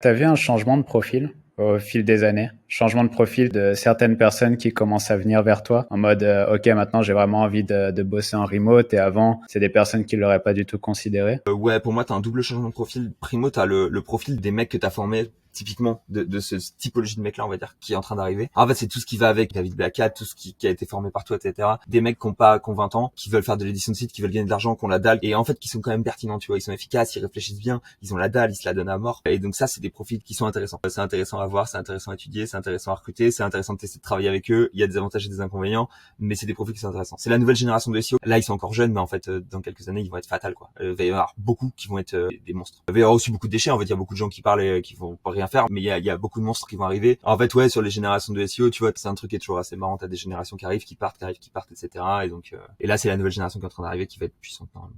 Tu as vu un changement de profil au fil des années? Changement de profil de certaines personnes qui commencent à venir vers toi en mode OK, maintenant j'ai vraiment envie de bosser en remote et avant, c'est des personnes qui l'auraient pas du tout considéré. Ouais, pour moi, t'as un double changement de profil. Primo, t'as le profil des mecs que t'as formés, typiquement de ce typologie de mec-là, on va dire, qui est en train d'arriver. En fait, c'est tout ce qui va avec David Black Hat, tout ce qui a été formé par toi, etc. Des mecs qui ont 20 ans, qui veulent faire de l'édition de site, qui veulent gagner de l'argent, qui ont la dalle, et en fait, qui sont quand même pertinents, tu vois. Ils sont efficaces, ils réfléchissent bien, ils ont la dalle, ils se la donnent à mort. Et donc ça, c'est des profils qui sont intéressants. C'est intéressant à voir, c'est intéressant à étudier, c'est intéressant à recruter, c'est intéressant de tester de travailler avec eux. Il y a des avantages et des inconvénients, mais c'est des profils qui sont intéressants. C'est la nouvelle génération de SEO. Là, ils sont encore jeunes, mais en fait, dans quelques années, ils vont être fatals, quoi. Il va y avoir beaucoup qui vont être des monstres. Il va y avoir aussi beaucoup de déchets, on va dire, beaucoup de gens qui parlent et qui vont pas rien faire, mais il y a beaucoup de monstres qui vont arriver. En fait, ouais, sur les générations de SEO, tu vois, c'est un truc qui est toujours assez marrant. T'as des générations qui arrivent, qui partent, etc. Et donc, et là, c'est la nouvelle génération qui est en train d'arriver, qui va être puissante, normalement.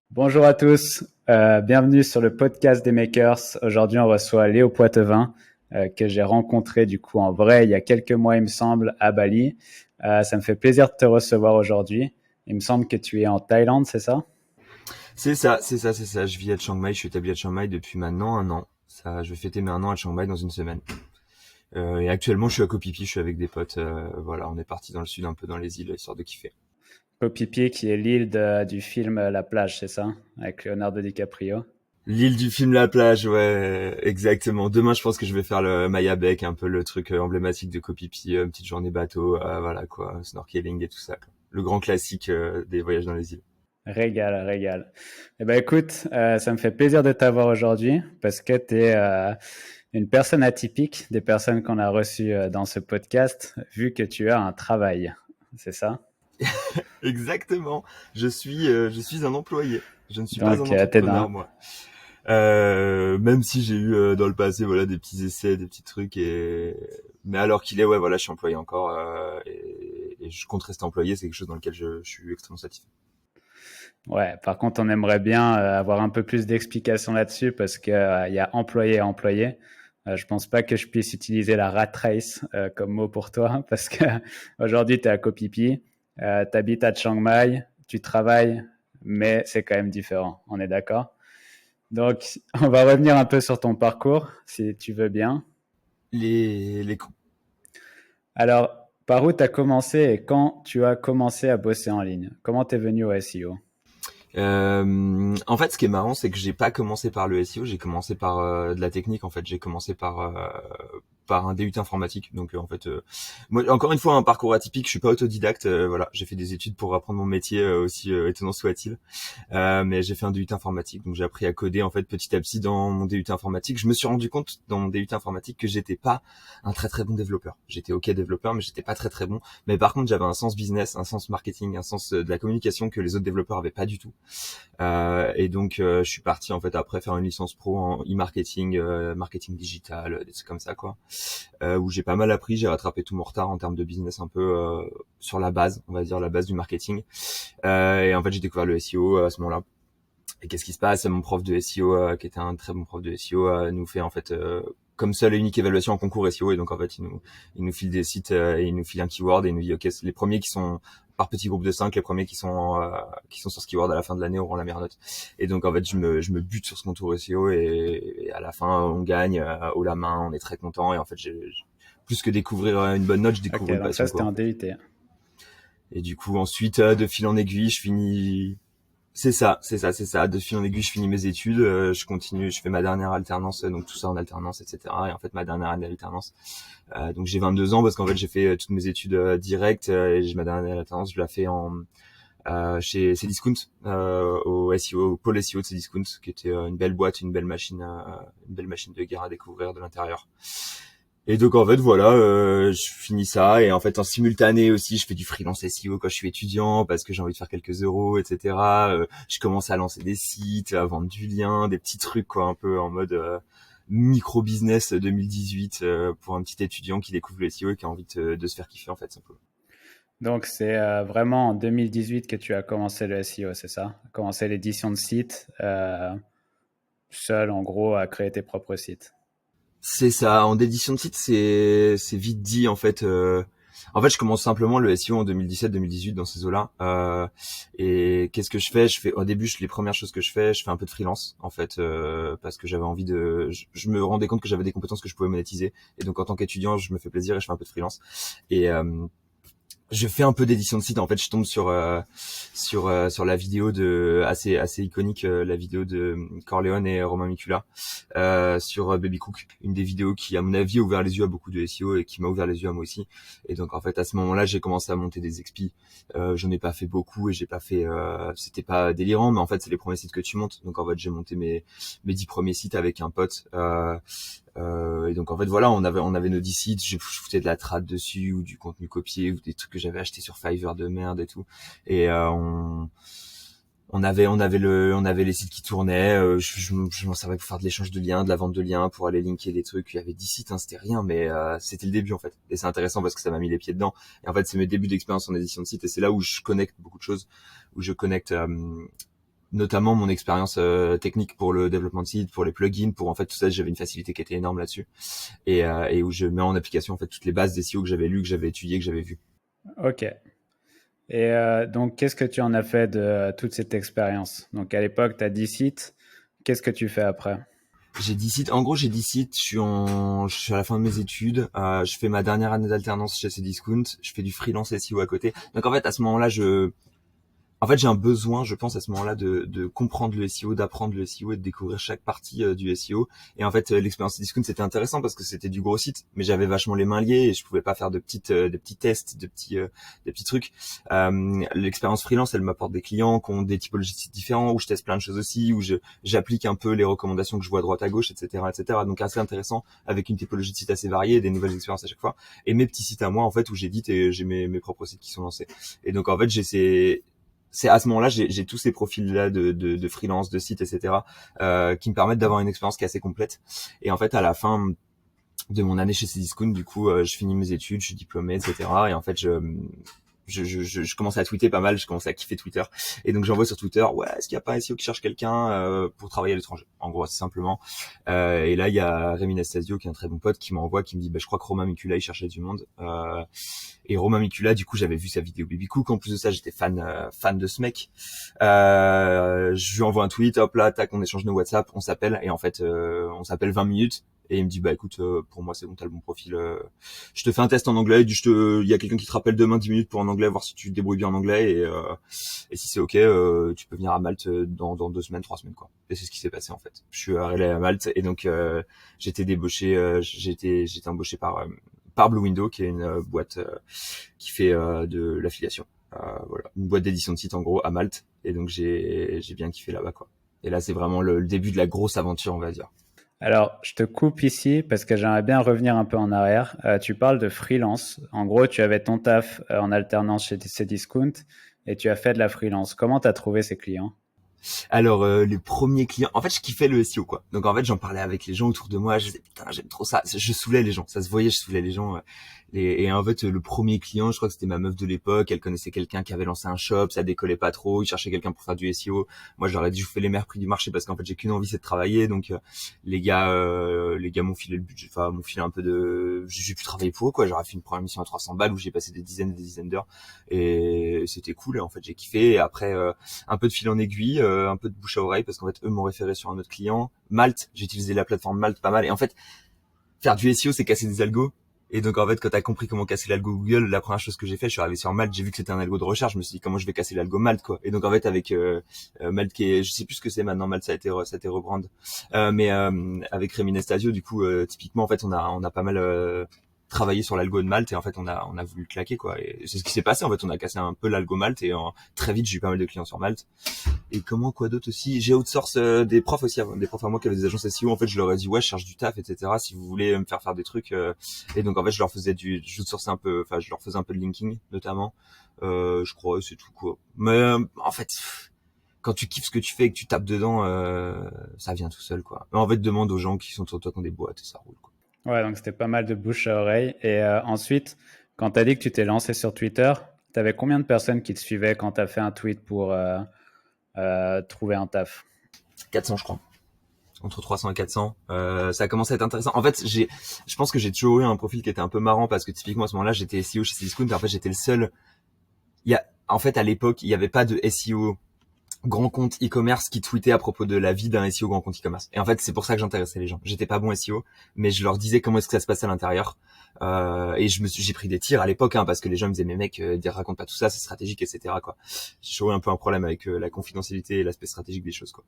Bonjour à tous, bienvenue sur le podcast des Makers. Aujourd'hui, on reçoit Léo Poitevin, que j'ai rencontré du coup en vrai il y a quelques mois, il me semble, à Bali. Ça me fait plaisir de te recevoir aujourd'hui. Il me semble que tu es en Thaïlande, c'est ça? C'est ça. Je vis à Chiang Mai, je suis établi à Chiang Mai depuis maintenant 1 an. Ça, je vais fêter mes 1 an à Chiang Mai dans une semaine. Et actuellement, je suis à Koh Phi Phi, je suis avec des potes. Voilà, on est parti dans le sud, un peu dans les îles, histoire de kiffer. Koh Phi Phi, qui est l'île du film La plage, c'est ça? Avec Leonardo DiCaprio. L'île du film La Plage, ouais, exactement. Demain, je pense que je vais faire le Maya Bec, un peu le truc emblématique de Koh Phi Phi, petite journée bateau, voilà quoi, snorkeling et tout ça, quoi. Le grand classique des voyages dans les îles. Régal, régal. Eh ben écoute, ça me fait plaisir de t'avoir aujourd'hui parce que tu es une personne atypique des personnes qu'on a reçues dans ce podcast, vu que tu as un travail. C'est ça? Exactement. Je suis un employé. Je ne suis pas un Donc, t'es entrepreneur, dans... moi. Même si j'ai eu dans le passé, voilà, des petits essais, des petits trucs, mais alors qu'il est, ouais, voilà, je suis employé encore et je compte rester employé. C'est quelque chose dans lequel je suis extrêmement satisfait. Ouais, par contre, on aimerait bien avoir un peu plus d'explications là-dessus parce qu'il y a employé et employé. Je pense pas que je puisse utiliser la rat race comme mot pour toi parce que aujourd'hui, tu es à Koh Phi Phi, tu habites à Chiang Mai, tu travailles, mais c'est quand même différent. On est d'accord? Donc, on va revenir un peu sur ton parcours, si tu veux bien. Les Alors, par où tu as commencé et quand tu as commencé à bosser en ligne? Comment tu es venu au SEO? En fait, ce qui est marrant, c'est que j'ai pas commencé par le SEO, j'ai commencé par de la technique. En fait, j'ai commencé par un DUT informatique. Donc, en fait, moi, encore une fois, un parcours atypique. Je suis pas autodidacte. Voilà, j'ai fait des études pour apprendre mon métier, aussi étonnant soit-il. Mais j'ai fait un DUT informatique, donc j'ai appris à coder en fait petit à petit dans mon DUT informatique. Je me suis rendu compte dans mon DUT informatique que j'étais pas un très très bon développeur. J'étais ok développeur, mais j'étais pas très très bon. Mais par contre, j'avais un sens business, un sens marketing, un sens de la communication que les autres développeurs avaient pas du tout. Et donc je suis parti en fait après faire une licence pro en e-marketing, marketing digital, des trucs comme ça quoi, où j'ai pas mal appris, j'ai rattrapé tout mon retard en termes de business un peu sur la base, on va dire la base du marketing. Et en fait j'ai découvert le SEO à ce moment-là. Et qu'est-ce qui se passe? Mon prof de SEO, qui était un très bon prof de SEO, nous fait en fait comme seule et unique évaluation en concours SEO. Et donc en fait, il nous file des sites et il nous file un keyword et il nous dit ok, les premiers qui sont par petits groupes de 5, les premiers qui sont sur ce keyword à la fin de l'année auront la meilleure note. Et donc en fait, je me bute sur ce concours SEO et à la fin, on gagne haut la main, on est très content. Et en fait, plus que découvrir une bonne note, je Ok, découvre une donc ça, passion c'était quoi. un DUT. Et du coup, ensuite, de fil en aiguille, je finis. C'est ça. De fil en aiguille, je finis mes études, je continue, je fais ma dernière alternance, donc tout ça en alternance, etc. Et en fait, ma dernière année d'alternance, donc j'ai 22 ans parce qu'en fait, j'ai fait toutes mes études directes et j'ai ma dernière année d'alternance, je la fais chez Cdiscount, au SEO, au pôle SEO de Cdiscount, qui était une belle boîte, une belle machine de guerre à découvrir de l'intérieur. Et donc en fait voilà, je finis ça et en fait en simultané aussi je fais du freelance SEO quand je suis étudiant parce que j'ai envie de faire quelques euros, etc. Je commence à lancer des sites, à vendre du lien, des petits trucs quoi, un peu en mode micro business 2018 pour un petit étudiant qui découvre le SEO et qui a envie de se faire kiffer en fait simplement. Donc, c'est vraiment en 2018 que tu as commencé le SEO, c'est ça? Commencé l'édition de site, seul en gros à créer tes propres sites. C'est ça, en édition de site c'est vite dit en fait. En fait, je commence simplement le SEO en 2017-2018 dans ces eaux-là. Et qu'est-ce que je fais? Au début, les premières choses que je fais un peu de freelance en fait, parce que j'avais envie je me rendais compte que j'avais des compétences que je pouvais monétiser. Et donc en tant qu'étudiant, je me fais plaisir et je fais un peu de freelance. Et je fais un peu d'édition de site. En fait, je tombe sur la vidéo assez iconique, la vidéo de Corleone et Romain Mikula sur Baby Cook, une des vidéos qui, à mon avis, a ouvert les yeux à beaucoup de SEO et qui m'a ouvert les yeux à moi aussi. Et donc, en fait, à ce moment-là, j'ai commencé à monter des expis. J'en ai pas fait beaucoup et j'ai pas fait. C'était pas délirant, mais en fait, c'est les premiers sites que tu montes. Donc, en fait, j'ai monté mes 10 premiers sites avec un pote. Et donc en fait voilà, on avait nos 10 sites, je foutais de la trad dessus ou du contenu copié ou des trucs que j'avais acheté sur Fiverr de merde et tout. Et on avait les sites qui tournaient. Je m'en servais pour faire de l'échange de liens, de la vente de liens, pour aller linker des trucs. Il y avait 10 sites, hein, c'était rien, mais c'était le début en fait. Et c'est intéressant parce que ça m'a mis les pieds dedans. Et en fait c'est mes débuts d'expérience en édition de site et c'est là où je connecte beaucoup de choses, où je connecte notamment mon expérience technique pour le développement de site, pour les plugins, pour en fait tout ça, j'avais une facilité qui était énorme là-dessus et où je mets en application en fait toutes les bases des SEO que j'avais lues, que j'avais étudiées, que j'avais vues. Ok. Et donc, qu'est-ce que tu en as fait de toute cette expérience? Donc, à l'époque, tu as 10 sites. Qu'est-ce que tu fais après? J'ai 10 sites. En gros, j'ai 10 sites. Je suis à la fin de mes études. Je fais ma dernière année d'alternance chez Cdiscount. Je fais du freelance SEO à côté. Donc en fait, à ce moment-là, j'ai un besoin, je pense, à ce moment-là, de comprendre le SEO, d'apprendre le SEO et de découvrir chaque partie du SEO. Et en fait, l'expérience Discount, c'était intéressant parce que c'était du gros site, mais j'avais vachement les mains liées et je pouvais pas faire des petits tests, des petits trucs. L'expérience freelance, elle m'apporte des clients qui ont des typologies de sites différents, où je teste plein de choses aussi, où j'applique un peu les recommandations que je vois à droite à gauche, etc., etc. Donc assez intéressant avec une typologie de sites assez variée, et des nouvelles expériences à chaque fois. Et mes petits sites à moi, en fait, où j'édite et j'ai mes propres sites qui sont lancés. Et donc en fait, c'est à ce moment-là, j'ai tous ces profils-là de freelance, de site, etc., qui me permettent d'avoir une expérience qui est assez complète. Et en fait, à la fin de mon année chez Cdiscount, du coup, je finis mes études, je suis diplômé, etc. Et en fait, je commence à tweeter pas mal, je commence à kiffer Twitter. Et donc, j'envoie sur Twitter, ouais, est-ce qu'il n'y a pas un SEO qui cherche quelqu'un pour travailler à l'étranger? En gros, assez simplement. Et là, il y a Rémi Nastasio, qui est un très bon pote, qui m'envoie, qui me dit, bah, je crois que Romain Mikula, il cherchait du monde. Et Romain Mikula, du coup, j'avais vu sa vidéo Baby Cook. En plus de ça, j'étais fan de ce mec. Je lui envoie un tweet, hop là, tac, on échange nos WhatsApp, on s'appelle. Et en fait, on s'appelle 20 minutes. Et il me dit, bah écoute, pour moi c'est bon, t'as le bon profil. Je te fais un test en anglais. Il y a quelqu'un qui te rappelle demain 10 minutes pour en anglais, voir si tu te débrouilles bien en anglais. Et si c'est ok, tu peux venir à Malte dans 2 semaines, 3 semaines quoi. Et c'est ce qui s'est passé en fait. Je suis arrivé à Malte et donc j'étais débauché, j'étais embauché par Blue Window, qui est une boîte qui fait de l'affiliation. Voilà, une boîte d'édition de site en gros à Malte. Et donc j'ai bien kiffé là-bas quoi. Et là c'est vraiment le début de la grosse aventure, on va dire. Alors, je te coupe ici parce que j'aimerais bien revenir un peu en arrière. Tu parles de freelance. En gros, tu avais ton taf en alternance chez Cdiscount et tu as fait de la freelance. Comment tu as trouvé ces clients? Alors les premiers clients, en fait je kiffais le SEO quoi. Donc en fait j'en parlais avec les gens autour de moi, je disais putain j'aime trop ça. Je saoulais les gens, ça se voyait, je saoulais les gens. Et en fait le premier client, je crois que c'était ma meuf de l'époque, elle connaissait quelqu'un qui avait lancé un shop, ça décollait pas trop, il cherchait quelqu'un pour faire du SEO. Moi je leur ai dit je vous fais les meilleurs prix du marché parce qu'en fait j'ai qu'une envie, c'est de travailler. Donc les gars m'ont filé le budget, enfin m'ont filé un peu de, j'ai pu travailler pour eux quoi. J'aurais fait une première mission à 300 balles où j'ai passé des dizaines d'heures et c'était cool. Et en fait j'ai kiffé. Et après un peu de fil en aiguille, un peu de bouche à oreille parce qu'en fait eux m'ont référé sur un autre client. Malte, j'ai utilisé la plateforme Malte pas mal. Et en fait, faire du SEO, c'est casser des algos. Et donc en fait, quand t'as compris comment casser l'algo Google, la première chose que j'ai fait, je suis arrivé sur Malte, j'ai vu que c'était un algo de recherche, je me suis dit comment je vais casser l'algo Malte quoi. Et donc en fait avec Malte qui est, je sais plus ce que c'est maintenant, Malte ça a été rebrand. Mais avec Rémi Nestasio, du coup typiquement en fait on a pas mal travaillé sur l'algo de Malte et en fait on a voulu le claquer quoi. Et c'est ce qui s'est passé en fait, on a cassé un peu l'algo Malte et très vite j'ai eu pas mal de clients sur Malte. Et comment quoi d'autre aussi, j'ai outsource des profs aussi, des profs à moi qui avaient des agences SEO. En fait je leur ai dit ouais je cherche du taf etc, si vous voulez me faire des trucs et donc en fait je outsourçais un peu, enfin je leur faisais un peu de linking notamment, je crois, c'est tout quoi. Mais en fait quand tu kiffes ce que tu fais et que tu tapes dedans, ça vient tout seul quoi. Mais en fait demande aux gens qui sont autour de toi qui ont des boîtes et ça roule quoi. Ouais, donc c'était pas mal de bouche à oreille. Et ensuite, quand tu as dit que tu t'es lancé sur Twitter, tu avais combien de personnes qui te suivaient quand tu as fait un tweet pour trouver un taf? 400 je crois. entre 300 et 400. Ça a commencé à être intéressant. En fait, je pense que j'ai toujours eu un profil qui était un peu marrant parce que typiquement à ce moment-là, j'étais SEO chez Cdiscount et en fait, j'étais le seul. En fait, à l'époque, il n'y avait pas de SEO grand compte e-commerce qui tweetait à propos de la vie d'un SEO grand compte e-commerce. Et en fait, c'est pour ça que j'intéressais les gens. J'étais pas bon SEO, mais je leur disais comment est-ce que ça se passait à l'intérieur. Et j'ai pris des tirs à l'époque, hein, parce que les gens me disaient, mais mec, raconte pas tout ça, c'est stratégique, etc., quoi. J'ai toujours eu un peu un problème avec la confidentialité et l'aspect stratégique des choses, quoi.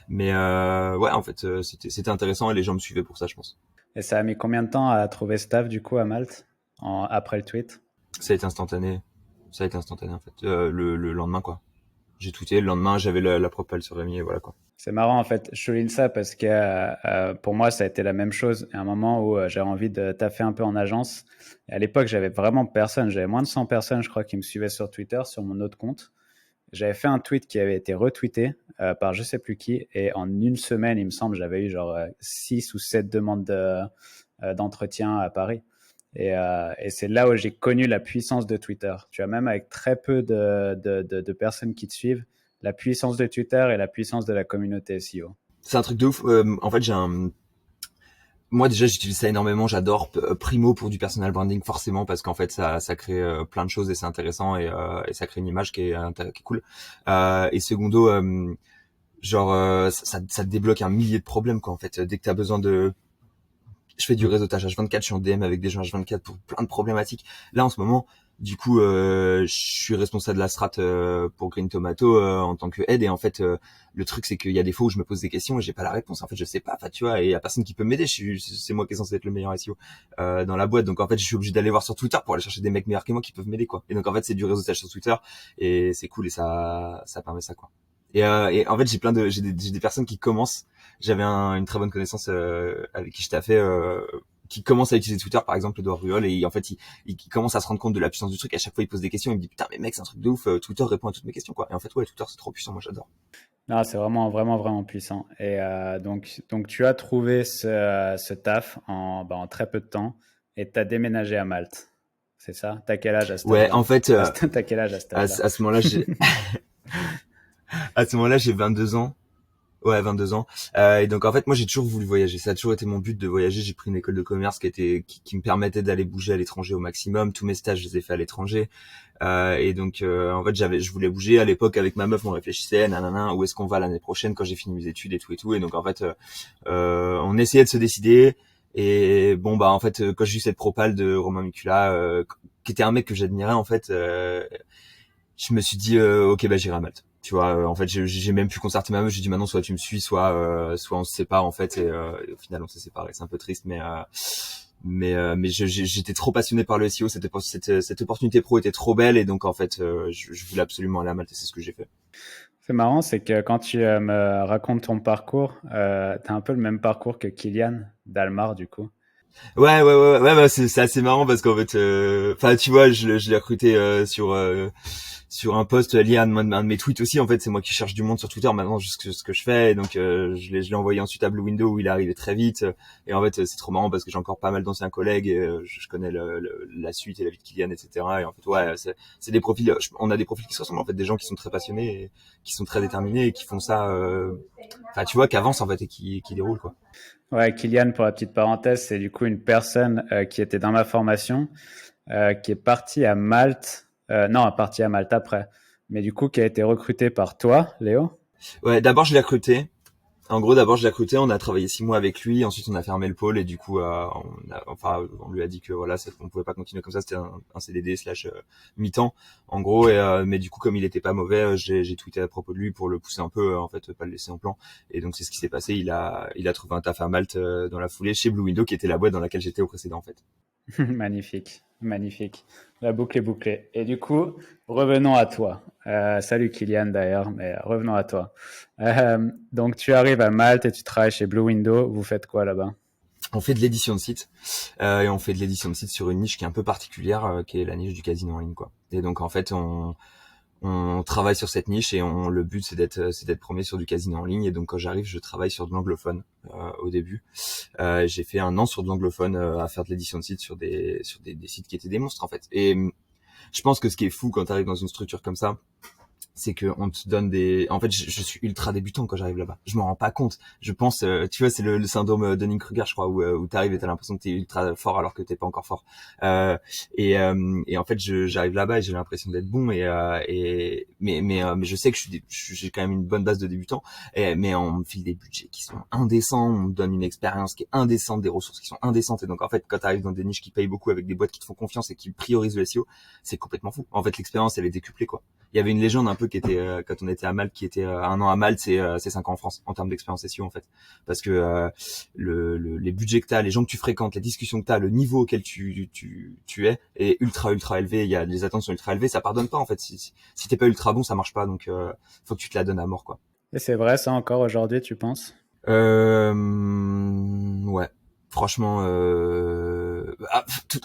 Mais ouais, en fait, c'était intéressant et les gens me suivaient pour ça, je pense. Et ça a mis combien de temps à trouver staff du coup à Malte après le tweet? Ça a été instantané. Ça a été instantané, en fait. Le lendemain, quoi. J'ai tweeté, le lendemain, j'avais la propale sur Rémi et voilà, quoi. C'est marrant en fait, je souligne ça parce que pour moi ça a été la même chose. À un moment où j'avais envie de taffer un peu en agence. Et à l'époque j'avais vraiment personne, j'avais moins de 100 personnes je crois qui me suivaient sur Twitter, sur mon autre compte. J'avais fait un tweet qui avait été retweeté par je sais plus qui et en une semaine il me semble j'avais eu genre 6 ou 7 demandes d'entretien à Paris. Et c'est là où j'ai connu la puissance de Twitter. Tu vois, même avec très peu de personnes qui te suivent, la puissance de Twitter et la puissance de la communauté SEO. C'est un truc de ouf. En fait, moi déjà j'utilise ça énormément. J'adore Primo pour du personal branding forcément parce qu'en fait ça crée plein de choses et c'est intéressant et ça crée une image qui est cool. Et secondo, ça te débloque un millier de problèmes quoi. En fait, dès que t'as besoin je fais du réseautage H24, je suis en DM avec des gens H24 pour plein de problématiques. Là en ce moment, du coup, je suis responsable de la strat pour Green Tomato en tant que aide et en fait, le truc c'est qu'il y a des fois où je me pose des questions et j'ai pas la réponse. En fait, je sais pas. Enfin, tu vois, et il y a personne qui peut m'aider. C'est moi qui est censé être le meilleur SEO dans la boîte. Donc en fait, je suis obligé d'aller voir sur Twitter pour aller chercher des mecs meilleurs que moi qui peuvent m'aider quoi. Et donc en fait, c'est du réseautage sur Twitter et c'est cool et ça permet ça quoi. Et en fait, j'ai des personnes qui commencent. J'avais une très bonne connaissance avec qui je taffais qui commence à utiliser Twitter par exemple, Edouard Ruol, et en fait il commence à se rendre compte de la puissance du truc. À chaque fois il pose des questions, il me dit putain mais mec c'est un truc de ouf, Twitter répond à toutes mes questions quoi. Et en fait ouais, Twitter c'est trop puissant, moi j'adore. Non, c'est vraiment, vraiment, vraiment puissant. Et donc tu as trouvé ce taf en très peu de temps et tu as déménagé à Malte. C'est ça? T'as quel âge à cet Ouais, âge-là? en fait T'as quel âge à cet âge-là? à ce moment-là à ce moment-là j'ai 22 ans. Ouais, 22 ans. Et donc en fait, moi j'ai toujours voulu voyager. Ça a toujours été mon but de voyager. J'ai pris une école de commerce qui me permettait d'aller bouger à l'étranger au maximum. Tous mes stages, je les ai fait à l'étranger. Et donc en fait, je voulais bouger. À l'époque, avec ma meuf, on réfléchissait, nanana, où est-ce qu'on va l'année prochaine quand j'ai fini mes études et tout et tout. Et donc en fait, on essayait de se décider. Et bon bah en fait, quand j'ai eu cette propale de Romain Mikula, qui était un mec que j'admirais en fait. Je me suis dit ok bah j'irai à Malte, tu vois. En fait j'ai même pu concerter ma meuf, j'ai dit maintenant soit tu me suis soit on se sépare en fait et au final on s'est séparés. C'est un peu triste mais j'étais trop passionné par le SEO. Cette opportunité pro était trop belle et donc en fait je voulais absolument aller à Malte et c'est ce que j'ai fait. C'est marrant, c'est que quand tu me racontes ton parcours, tu as un peu le même parcours que Kylian Dalmar du coup. Ouais, bah, c'est assez marrant parce qu'en fait enfin tu vois je l'ai recruté sur un post lié à un de mes tweets aussi. En fait, c'est moi qui cherche du monde sur Twitter maintenant, juste ce que je fais. Et donc, je l'ai envoyé ensuite à Blue Window où il est arrivé très vite. Et en fait, c'est trop marrant parce que j'ai encore pas mal d'anciens collègues et je connais la suite et la vie de Kylian, etc. Et en fait, ouais, c'est des profils. On a des profils qui se ressemblent. En fait, des gens qui sont très passionnés, et qui sont très déterminés et qui font ça. Enfin, tu vois, qui avancent en fait et qui déroulent quoi. Ouais, Kylian, pour la petite parenthèse, c'est du coup une personne qui était dans ma formation, qui est partie à Malte. Non, partie à Malte après. Mais du coup, qui a été recruté par toi, Léo. Ouais, d'abord je l'ai recruté. En gros, d'abord, je l'ai recruté, on a travaillé 6 mois avec lui, ensuite on a fermé le pôle et du coup, on lui a dit que voilà, on pouvait pas continuer comme ça, c'était un CDD slash mi-temps, en gros. Mais du coup, comme il était pas mauvais, j'ai tweeté à propos de lui pour le pousser un peu, en fait, pas le laisser en plan. Et donc c'est ce qui s'est passé. Il a trouvé un taf à Malte dans la foulée chez Blue Window, qui était la boîte dans laquelle j'étais au précédent, en fait. Magnifique, magnifique. La boucle est bouclée. Et du coup, revenons à toi. Salut Kylian d'ailleurs, mais revenons à toi. Donc tu arrives à Malte et tu travailles chez Blue Window. Vous faites quoi là-bas? On fait de l'édition de site et on fait de l'édition de site sur une niche qui est un peu particulière, qui est la niche du casino en ligne, quoi. Et donc en fait, on travaille sur cette niche et le but c'est d'être premier sur du casino en ligne. Et donc quand j'arrive, je travaille sur de l'anglophone au début. J'ai fait 1 an sur de l'anglophone à faire de l'édition de site sur des sites qui étaient des monstres en fait. Et je pense que ce qui est fou quand tu arrives dans une structure comme ça, c'est que on te donne des. En fait, je suis ultra débutant quand j'arrive là-bas. Je m'en rends pas compte. Je pense, tu vois, c'est le syndrome Dunning-Kruger, je crois, où t'arrives et t'as l'impression que t'es ultra fort alors que t'es pas encore fort. Et en fait, j'arrive là-bas et j'ai l'impression d'être bon mais je sais que j'ai quand même une bonne base de débutant. Mais on me file des budgets qui sont indécents, on me donne une expérience qui est indécente, des ressources qui sont indécentes. Et donc en fait, quand t'arrives dans des niches qui payent beaucoup avec des boîtes qui te font confiance et qui priorisent le SEO, c'est complètement fou. En fait, l'expérience elle est décuplée quoi. Il y avait une légende un peu qui était quand on était à Malte, qui était un an à Malte, c'est 5 ans en France en termes d'expérience SEO en fait, parce que les budgets que t'as, les gens que tu fréquentes, les discussions que t'as, le niveau auquel tu es est ultra élevé. Il y a les attentes sont ultra élevées, ça pardonne pas en fait. Si t'es pas ultra bon, ça marche pas, donc faut que tu te la donnes à mort quoi. Et c'est vrai ça encore aujourd'hui, tu penses? Ouais. Franchement, en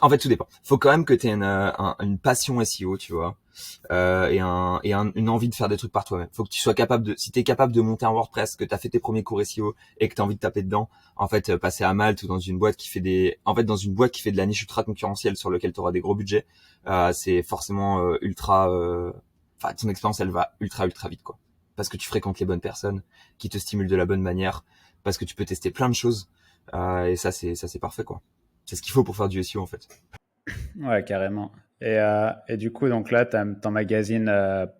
fait, tout dépend. Faut quand même que tu aies une passion SEO, tu vois, une envie de faire des trucs par toi-même. Faut que tu sois capable si t'es capable de monter un WordPress, que t'as fait tes premiers cours SEO et que t'as envie de taper dedans, en fait, passer à Malte ou dans une boîte qui fait dans une boîte qui fait de la niche ultra concurrentielle sur lequel tu auras des gros budgets, c'est forcément enfin, ton expérience, elle va ultra vite, quoi. Parce que tu fréquentes les bonnes personnes, qui te stimulent de la bonne manière, parce que tu peux tester plein de choses. Et ça c'est parfait quoi. C'est ce qu'il faut pour faire du SEO en fait. Ouais, carrément. Et du coup, donc là, tu emmagasines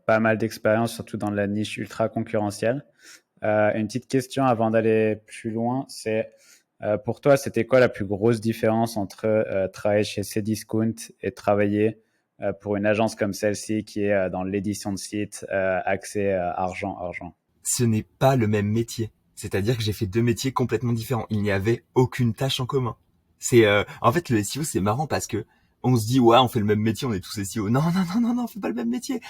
pas mal d'expérience, surtout dans la niche ultra concurrentielle. Une petite question avant d'aller plus loin, c'est pour toi, c'était quoi la plus grosse différence entre travailler chez Cdiscount et travailler pour une agence comme celle-ci qui est dans l'édition de site, accès argent? Ce n'est pas le même métier. C'est-à-dire que j'ai fait deux métiers complètement différents. Il n'y avait aucune tâche en commun. C'est en fait le SEO c'est marrant parce que on se dit ouais on fait le même métier, on est tous SEO. Non, on fait pas le même métier.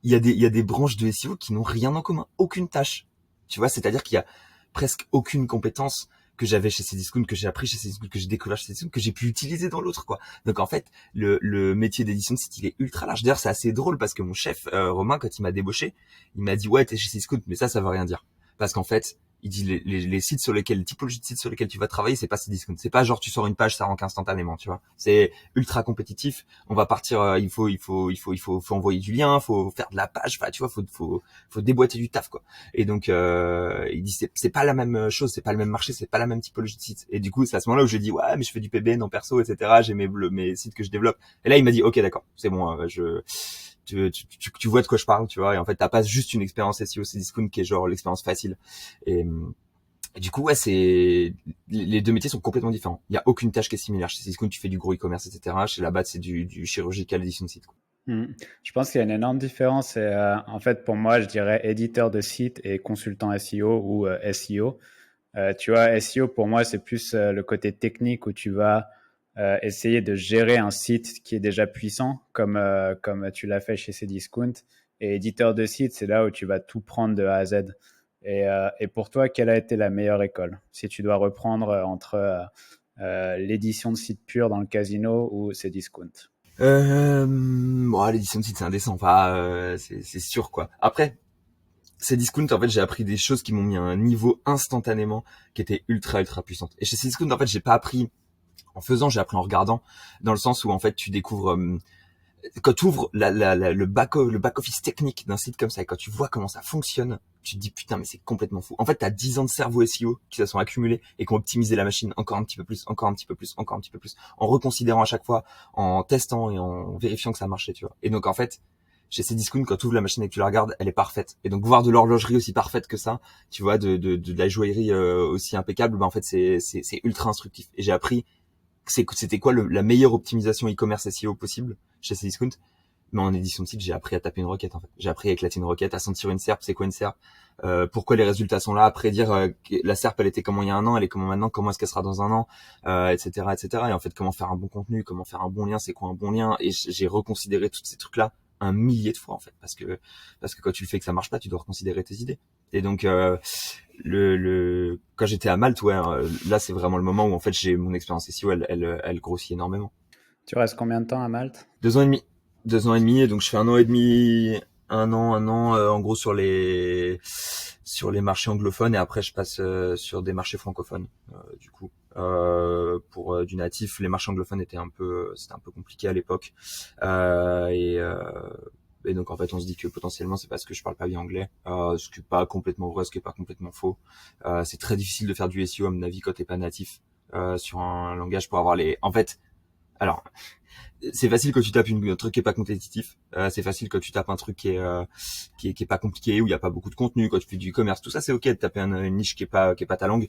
Il y a des branches de SEO qui n'ont rien en commun, aucune tâche. Tu vois, c'est-à-dire qu'il y a presque aucune compétence que j'avais chez Cdiscount, que j'ai appris chez Cdiscount, que j'ai découvert chez Cdiscount, que j'ai pu utiliser dans l'autre, quoi. Donc en fait, le métier d'édition de site, il est ultra large. D'ailleurs, c'est assez drôle parce que mon chef, Romain, quand il m'a débauché, il m'a dit ouais, t'es chez Cdiscount, mais ça veut rien dire. Parce qu'en fait, il dit les sites sur lesquels, les typologies de sites sur lesquels tu vas travailler, c'est pas Cdiscount. C'est pas genre tu sors une page, ça rank instantanément, tu vois. C'est ultra compétitif. On va partir, faut envoyer du lien, faut faire de la page, enfin, tu vois, faut déboîter du taf, quoi. Et donc, il dit c'est pas la même chose, c'est pas le même marché, c'est pas la même typologie de site. Et du coup, c'est à ce moment-là où je dis ouais, mais je fais du PBN en perso, etc. J'ai mes sites que je développe. Et là, il m'a dit ok, d'accord, c'est bon, tu vois de quoi je parle, tu vois. Et en fait, t'as pas juste une expérience SEO Cdiscount qui est genre l'expérience facile. Et, et du coup, ouais, les deux métiers sont complètement différents. Il y a aucune tâche qui est similaire. Chez Cdiscount, tu fais du gros e-commerce, etc. Chez Labat, c'est du chirurgical édition de site, quoi. Hmm. Je pense qu'il y a une énorme différence. Et, en fait, pour moi, je dirais éditeur de site et consultant SEO ou SEO. Tu vois, SEO, pour moi, c'est plus le côté technique où tu vas essayer de gérer un site qui est déjà puissant, comme tu l'as fait chez Cdiscount. Et éditeur de site, c'est là où tu vas tout prendre de A à Z. Et pour toi, quelle a été la meilleure école? Si tu dois reprendre entre l'édition de site pure dans le casino ou Cdiscount. Bon, l'édition de site, c'est indécent. Enfin, c'est sûr, quoi. Après, Cdiscount, en fait, j'ai appris des choses qui m'ont mis à un niveau instantanément qui était ultra puissante. Et chez Cdiscount, en fait, j'ai pas appris en faisant, j'ai appris en regardant, dans le sens où, en fait, tu découvres, quand tu ouvres le back office technique d'un site comme ça et quand tu vois comment ça fonctionne, tu te dis putain mais c'est complètement fou. En fait, t'as 10 ans de cerveau SEO qui se sont accumulés et qui ont optimisé la machine encore un petit peu plus, encore un petit peu plus, encore un petit peu plus, en reconsidérant à chaque fois, en testant et en vérifiant que ça marchait, tu vois. Et donc en fait, chez Cdiscount, quand tu ouvres la machine et que tu la regardes, elle est parfaite. Et donc voir de l'horlogerie aussi parfaite que ça, tu vois, de la joaillerie aussi impeccable, ben en fait c'est ultra instructif. Et j'ai appris c'était quoi la meilleure optimisation e-commerce SEO possible chez Cdiscount. Mais en édition de site, j'ai appris à taper une requête, en fait. J'ai appris à éclater une requête, à sentir une SERP, c'est quoi une SERP, pourquoi les résultats sont là, à prédire la SERP, elle était comment il y a un an, elle est comment maintenant, comment est-ce qu'elle sera dans un an, etc. Et en fait, comment faire un bon contenu, comment faire un bon lien, c'est quoi un bon lien. Et j'ai reconsidéré tous ces trucs-là un millier de fois, en fait. Parce que quand tu le fais que ça marche pas, tu dois reconsidérer tes idées. Et donc, quand j'étais à Malte, ouais, là, c'est vraiment le moment où, en fait, j'ai mon expérience SEO, elle grossit énormément. Tu restes combien de temps à Malte? 2 ans et demi. 2 ans et demi, et donc je fais un an et demi, un an, en gros sur les marchés anglophones, et après je passe sur des marchés francophones. Du coup, pour du natif, les marchés anglophones c'était un peu compliqué à l'époque, et Et donc en fait on se dit que potentiellement c'est parce que je parle pas bien anglais, ce qui est pas complètement vrai, ce qui est pas complètement faux. C'est très difficile de faire du SEO à mon avis quand t'es pas natif sur un langage pour avoir les. En fait, alors c'est facile quand tu tapes un truc qui est pas compétitif. C'est facile quand tu tapes un truc qui est pas compliqué, où il y a pas beaucoup de contenu. Quand tu fais du e-commerce, tout ça c'est ok de taper une niche qui est pas ta langue.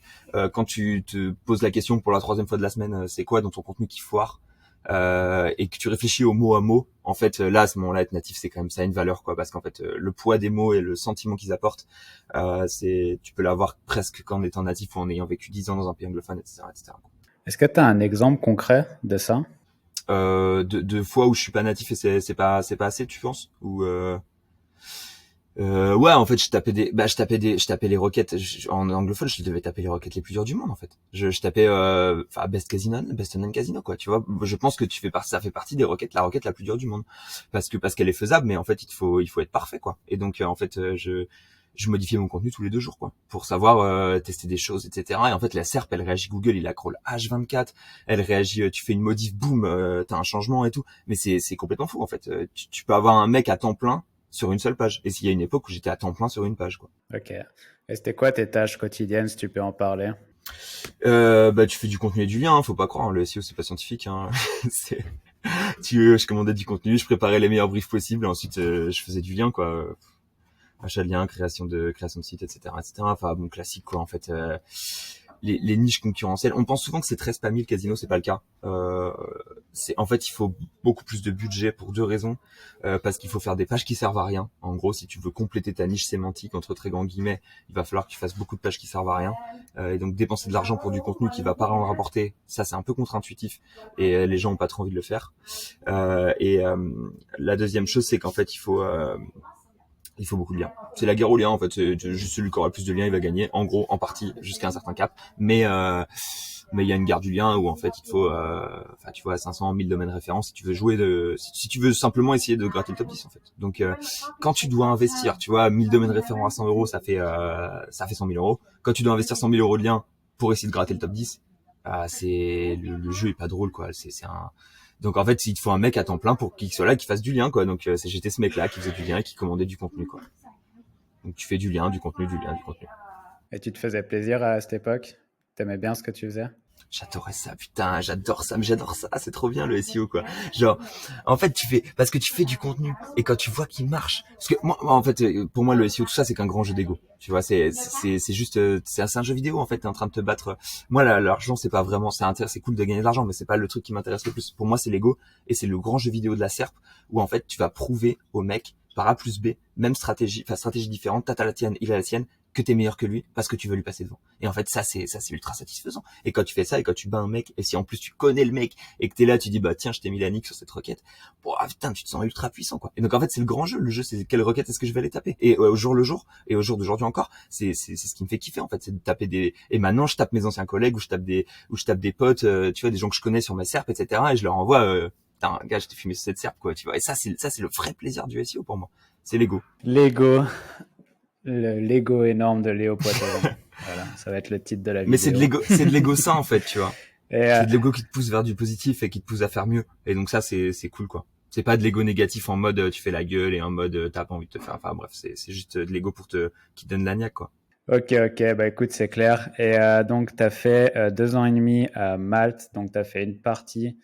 Quand tu te poses la question pour la troisième fois de la semaine, c'est quoi dans ton contenu qui foire, et que tu réfléchis au mot à mot, en fait là à ce moment-là être natif c'est quand même ça une valeur quoi, parce qu'en fait le poids des mots et le sentiment qu'ils apportent, c'est tu peux l'avoir presque qu'en étant natif ou en ayant vécu 10 ans dans un pays anglophone, etc., etc. Est-ce que tu as un exemple concret de ça? De fois où je suis pas natif et c'est pas assez, tu penses? Ou ouais, en fait, je tapais les requêtes en anglophone, je devais taper les requêtes les plus dures du monde en fait. Je tapais enfin best casino, best online casino quoi, tu vois. Je pense que ça fait partie des requêtes, la requête la plus dure du monde, parce qu'elle est faisable, mais en fait il faut être parfait quoi. Et donc en fait je modifiais mon contenu tous les 2 jours quoi, pour savoir tester des choses, etc. Et en fait la SERP elle réagit, Google il la crawl H24, elle réagit, tu fais une modif, boum, t'as un changement et tout. Mais c'est complètement fou en fait. Tu peux avoir un mec à temps plein sur une seule page. Et s'il y a une époque où j'étais à temps plein sur une page quoi. Ok. Et c'était quoi tes tâches quotidiennes, si tu peux en parler? Bah tu fais du contenu et du lien, hein, faut pas croire, hein, le SEO c'est pas scientifique. Hein. c'est... je commandais du contenu, je préparais les meilleurs briefs possibles, et ensuite je faisais du lien quoi. Achat de liens, création de site, etc., etc. Enfin bon, classique quoi en fait. Les niches concurrentielles, on pense souvent que c'est très spammy le casino, c'est pas le cas. C'est en fait il faut beaucoup plus de budget pour 2 raisons. Parce qu'il faut faire des pages qui servent à rien. En gros, si tu veux compléter ta niche sémantique entre très grands guillemets, il va falloir que tu fasses beaucoup de pages qui servent à rien. Et donc dépenser de l'argent pour du contenu qui va pas en rapporter, ça c'est un peu contre-intuitif et les gens ont pas trop envie de le faire. La deuxième chose, c'est qu'en fait il faut beaucoup de liens. C'est la guerre aux liens en fait. C'est juste celui qui aura le plus de liens, il va gagner. En gros, en partie, jusqu'à un certain cap. Mais il y a une guerre du lien où en fait il faut, enfin tu vois, 500, 1000 domaines références si tu veux si tu veux simplement essayer de gratter le top 10 en fait. Donc quand tu dois investir, tu vois, 1000 domaines référents à 100 euros, ça fait 100 000 euros. Quand tu dois investir 100 000 euros de liens pour essayer de gratter le top 10, c'est le jeu est pas drôle quoi. C'est un Donc en fait, il te faut un mec à temps plein pour qu'il soit là, qui fasse du lien quoi. Donc j'étais ce mec là qui faisait du lien et qui commandait du contenu quoi. Donc tu fais du lien, du contenu, du lien, du contenu. Et tu te faisais plaisir à cette époque? T'aimais bien ce que tu faisais? J'adorais ça, putain, j'adore ça, c'est trop bien le SEO quoi. Genre, en fait, parce que tu fais du contenu et quand tu vois qu'il marche, parce que moi en fait, pour moi le SEO tout ça c'est qu'un grand jeu d'ego. Tu vois, c'est juste, c'est un jeu vidéo en fait. T'es en train de te battre. Moi, l'argent c'est pas vraiment, c'est cool de gagner de l'argent, mais c'est pas le truc qui m'intéresse le plus. Pour moi, c'est l'ego et c'est le grand jeu vidéo de la SERP où en fait tu vas prouver au mec par A plus B, même stratégie, enfin stratégie différente, t'as la tienne, il a la sienne, que t'es meilleur que lui parce que tu veux lui passer devant. Et en fait, ça c'est ultra satisfaisant. Et quand tu fais ça et quand tu bats un mec, et si en plus tu connais le mec et que t'es là, tu dis bah tiens, je t'ai mis la nique sur cette requête, bon putain, tu te sens ultra puissant quoi. Et donc en fait, c'est le grand jeu. Le jeu, c'est quelle requête est-ce que je vais aller taper. Et au jour le jour et au jour d'aujourd'hui encore, c'est ce qui me fait kiffer en fait, c'est de taper des. Et maintenant, je tape mes anciens collègues ou je tape des potes, tu vois, des gens que je connais sur ma SERP, etc. Et je leur envoie. Putain, gars, je t'ai filmé sur cette SERP quoi, tu vois. Et ça, c'est le vrai plaisir du SEO pour moi. C'est l'ego. L'ego. L'ego énorme de Léo Poitevin. Voilà, ça va être le titre de la vidéo. Mais c'est de l'ego sain en fait, tu vois. C'est de l'ego qui te pousse vers du positif et qui te pousse à faire mieux. Et donc ça, c'est cool quoi. C'est pas de l'ego négatif en mode tu fais la gueule et en mode t'as pas envie de te faire. Enfin bref, c'est juste de l'ego qui te donne la niaque quoi. Ok, bah écoute, c'est clair. Et donc, tu as fait 2 ans et demi à Malte. Donc, tu as fait une partie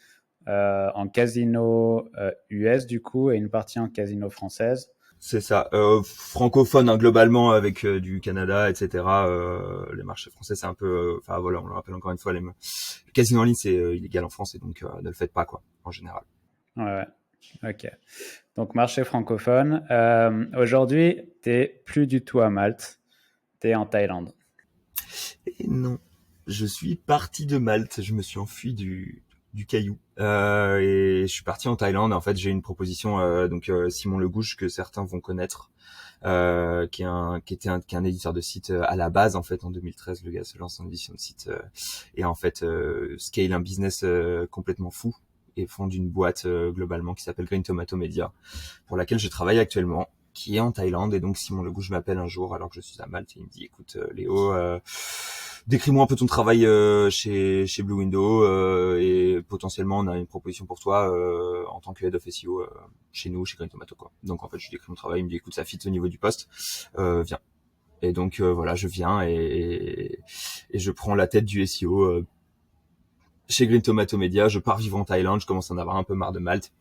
en casino US du coup et une partie en casino française. C'est ça, francophone hein, globalement avec du Canada, etc. Les marchés français c'est un peu, enfin voilà, on le rappelle encore une fois, le casino en ligne c'est illégal en France et donc ne le faites pas quoi, en général. Ouais, ok. Donc marché francophone. Aujourd'hui, t'es plus du tout à Malte, t'es en Thaïlande. Et non, je suis parti de Malte, je me suis enfui du caillou et je suis parti en Thaïlande. En fait, j'ai une proposition donc Simon Legouche que certains vont connaître, qui est un éditeur de site à la base en fait en 2013 le gars se lance en édition de site et en fait scale un business complètement fou et fonde une boîte globalement qui s'appelle Green Tomato Media pour laquelle je travaille actuellement, qui est en Thaïlande. Et donc Simon Legouche m'appelle un jour alors que je suis à Malte et il me dit écoute Léo, décris-moi un peu ton travail chez Blue Window et potentiellement on a une proposition pour toi en tant que head of SEO chez nous, chez Green Tomato quoi. Donc en fait, je lui décris mon travail, il me dit écoute, ça fit au niveau du poste, viens. Et donc voilà, je viens et je prends la tête du SEO chez Green Tomato Media. Je pars vivre en Thaïlande, je commence à en avoir un peu marre de Malte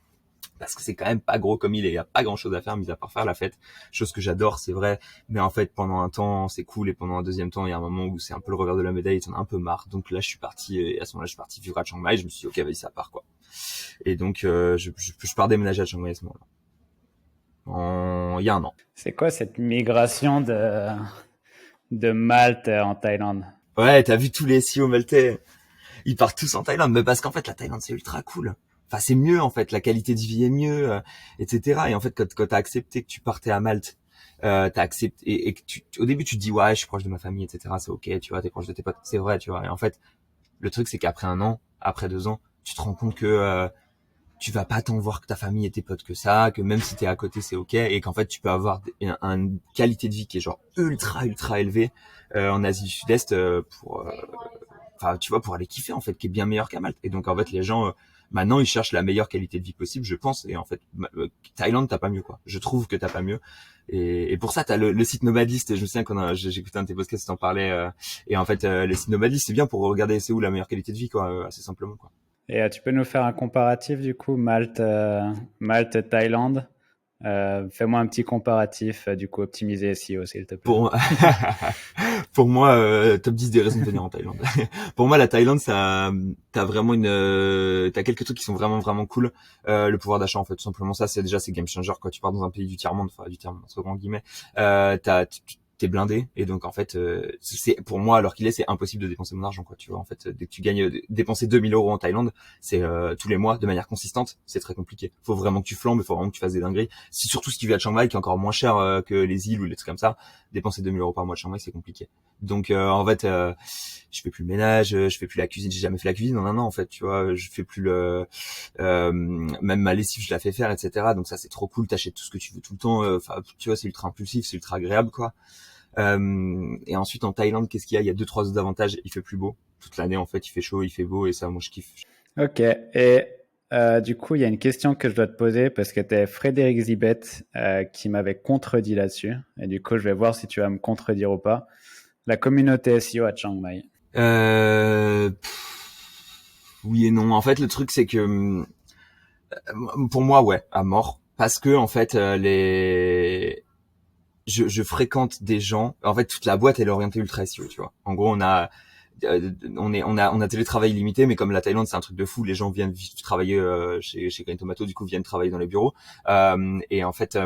parce que c'est quand même pas gros comme il est, il y a pas grand chose à faire mis à part faire la fête, chose que j'adore, c'est vrai, mais en fait pendant un temps c'est cool et pendant un deuxième temps il y a un moment où c'est un peu le revers de la médaille, t'en as un peu marre. Donc là je suis parti, et à ce moment-là je suis parti vivre à Chiang Mai, je me suis dit ok vas-y ça part quoi. Et donc je pars déménager à Chiang Mai à ce moment-là, il y a un an. C'est quoi cette migration de Malte en Thaïlande? Ouais, t'as vu tous les SEO maltais, ils partent tous en Thaïlande, mais parce qu'en fait la Thaïlande c'est ultra cool. Enfin c'est mieux en fait, la qualité de vie est mieux, etc. Et en fait quand t'as accepté que tu partais à Malte, t'as accepté et que au début tu te dis ouais je suis proche de ma famille, etc. C'est ok, tu vois, t'es proche de tes potes, c'est vrai, tu vois. Et en fait le truc c'est qu'après un an, après 2 ans, tu te rends compte que tu vas pas tant voir que ta famille et tes potes que ça, que même si t'es à côté c'est ok, et qu'en fait tu peux avoir une qualité de vie qui est genre ultra élevée en Asie du Sud-Est pour enfin tu vois, pour aller kiffer en fait, qui est bien meilleur qu'à Malte. Et donc en fait les gens maintenant ils cherchent la meilleure qualité de vie possible, je pense. Et en fait Thaïlande t'as pas mieux quoi, je trouve que t'as pas mieux. Et pour ça t'as le site Nomadlist. Je me souviens j'ai écouté un de tes podcasts, t'en parlais et en fait le site Nomadlist c'est bien pour regarder c'est où la meilleure qualité de vie quoi, assez simplement quoi. Et tu peux nous faire un comparatif du coup, Malte, Thaïlande. Fais-moi un petit comparatif, du coup, optimiser SEO, s'il te plaît. Pour pour moi top 10 des raisons de venir en Thaïlande. Pour moi la Thaïlande ça t'as vraiment t'as quelques trucs qui sont vraiment cool. Le pouvoir d'achat en fait, tout simplement ça c'est game changer quand tu pars dans un pays du tiers monde, enfin du tiers monde entre grands guillemets. T'es blindé et donc en fait c'est pour moi alors qu'il est c'est impossible de dépenser mon argent quoi, tu vois. En fait dès que tu gagnes dépenser 2 000 € en Thaïlande c'est tous les mois de manière consistante, c'est très compliqué. Faut vraiment que tu flambes, il faut vraiment que tu fasses des dingueries. Si surtout si tu vis à Chiang Mai qui est encore moins cher que les îles ou les trucs comme ça, dépenser 2 000 € par mois de Chiang Mai c'est compliqué. Donc en fait je fais plus le ménage, je fais plus la cuisine, j'ai jamais fait la cuisine en un an en fait, tu vois. Je fais plus même ma lessive je la fais faire, etc. Donc ça c'est trop cool, t'achètes tout ce que tu veux tout le temps, enfin tu vois, c'est ultra impulsif, c'est ultra agréable quoi. Et ensuite en Thaïlande qu'est-ce qu'il y a, il y a 2-3 autres avantages. Il fait plus beau toute l'année en fait, il fait chaud, il fait beau et ça moi je kiffe. Ok, et du coup, il y a une question que je dois te poser parce que tu es Frédéric Zibet qui m'avait contredit là-dessus. Et du coup, je vais voir si tu vas me contredire ou pas. La communauté SEO à Chiang Mai. Oui et non. En fait, le truc c'est que pour moi, ouais, à mort, parce que en fait, je fréquente des gens. En fait, toute la boîte elle est orientée ultra SEO, tu vois. En gros, on a télétravail illimité, mais comme la Thaïlande c'est un truc de fou, les gens viennent travailler chez Green Tomato, du coup viennent travailler dans les bureaux. Et en fait,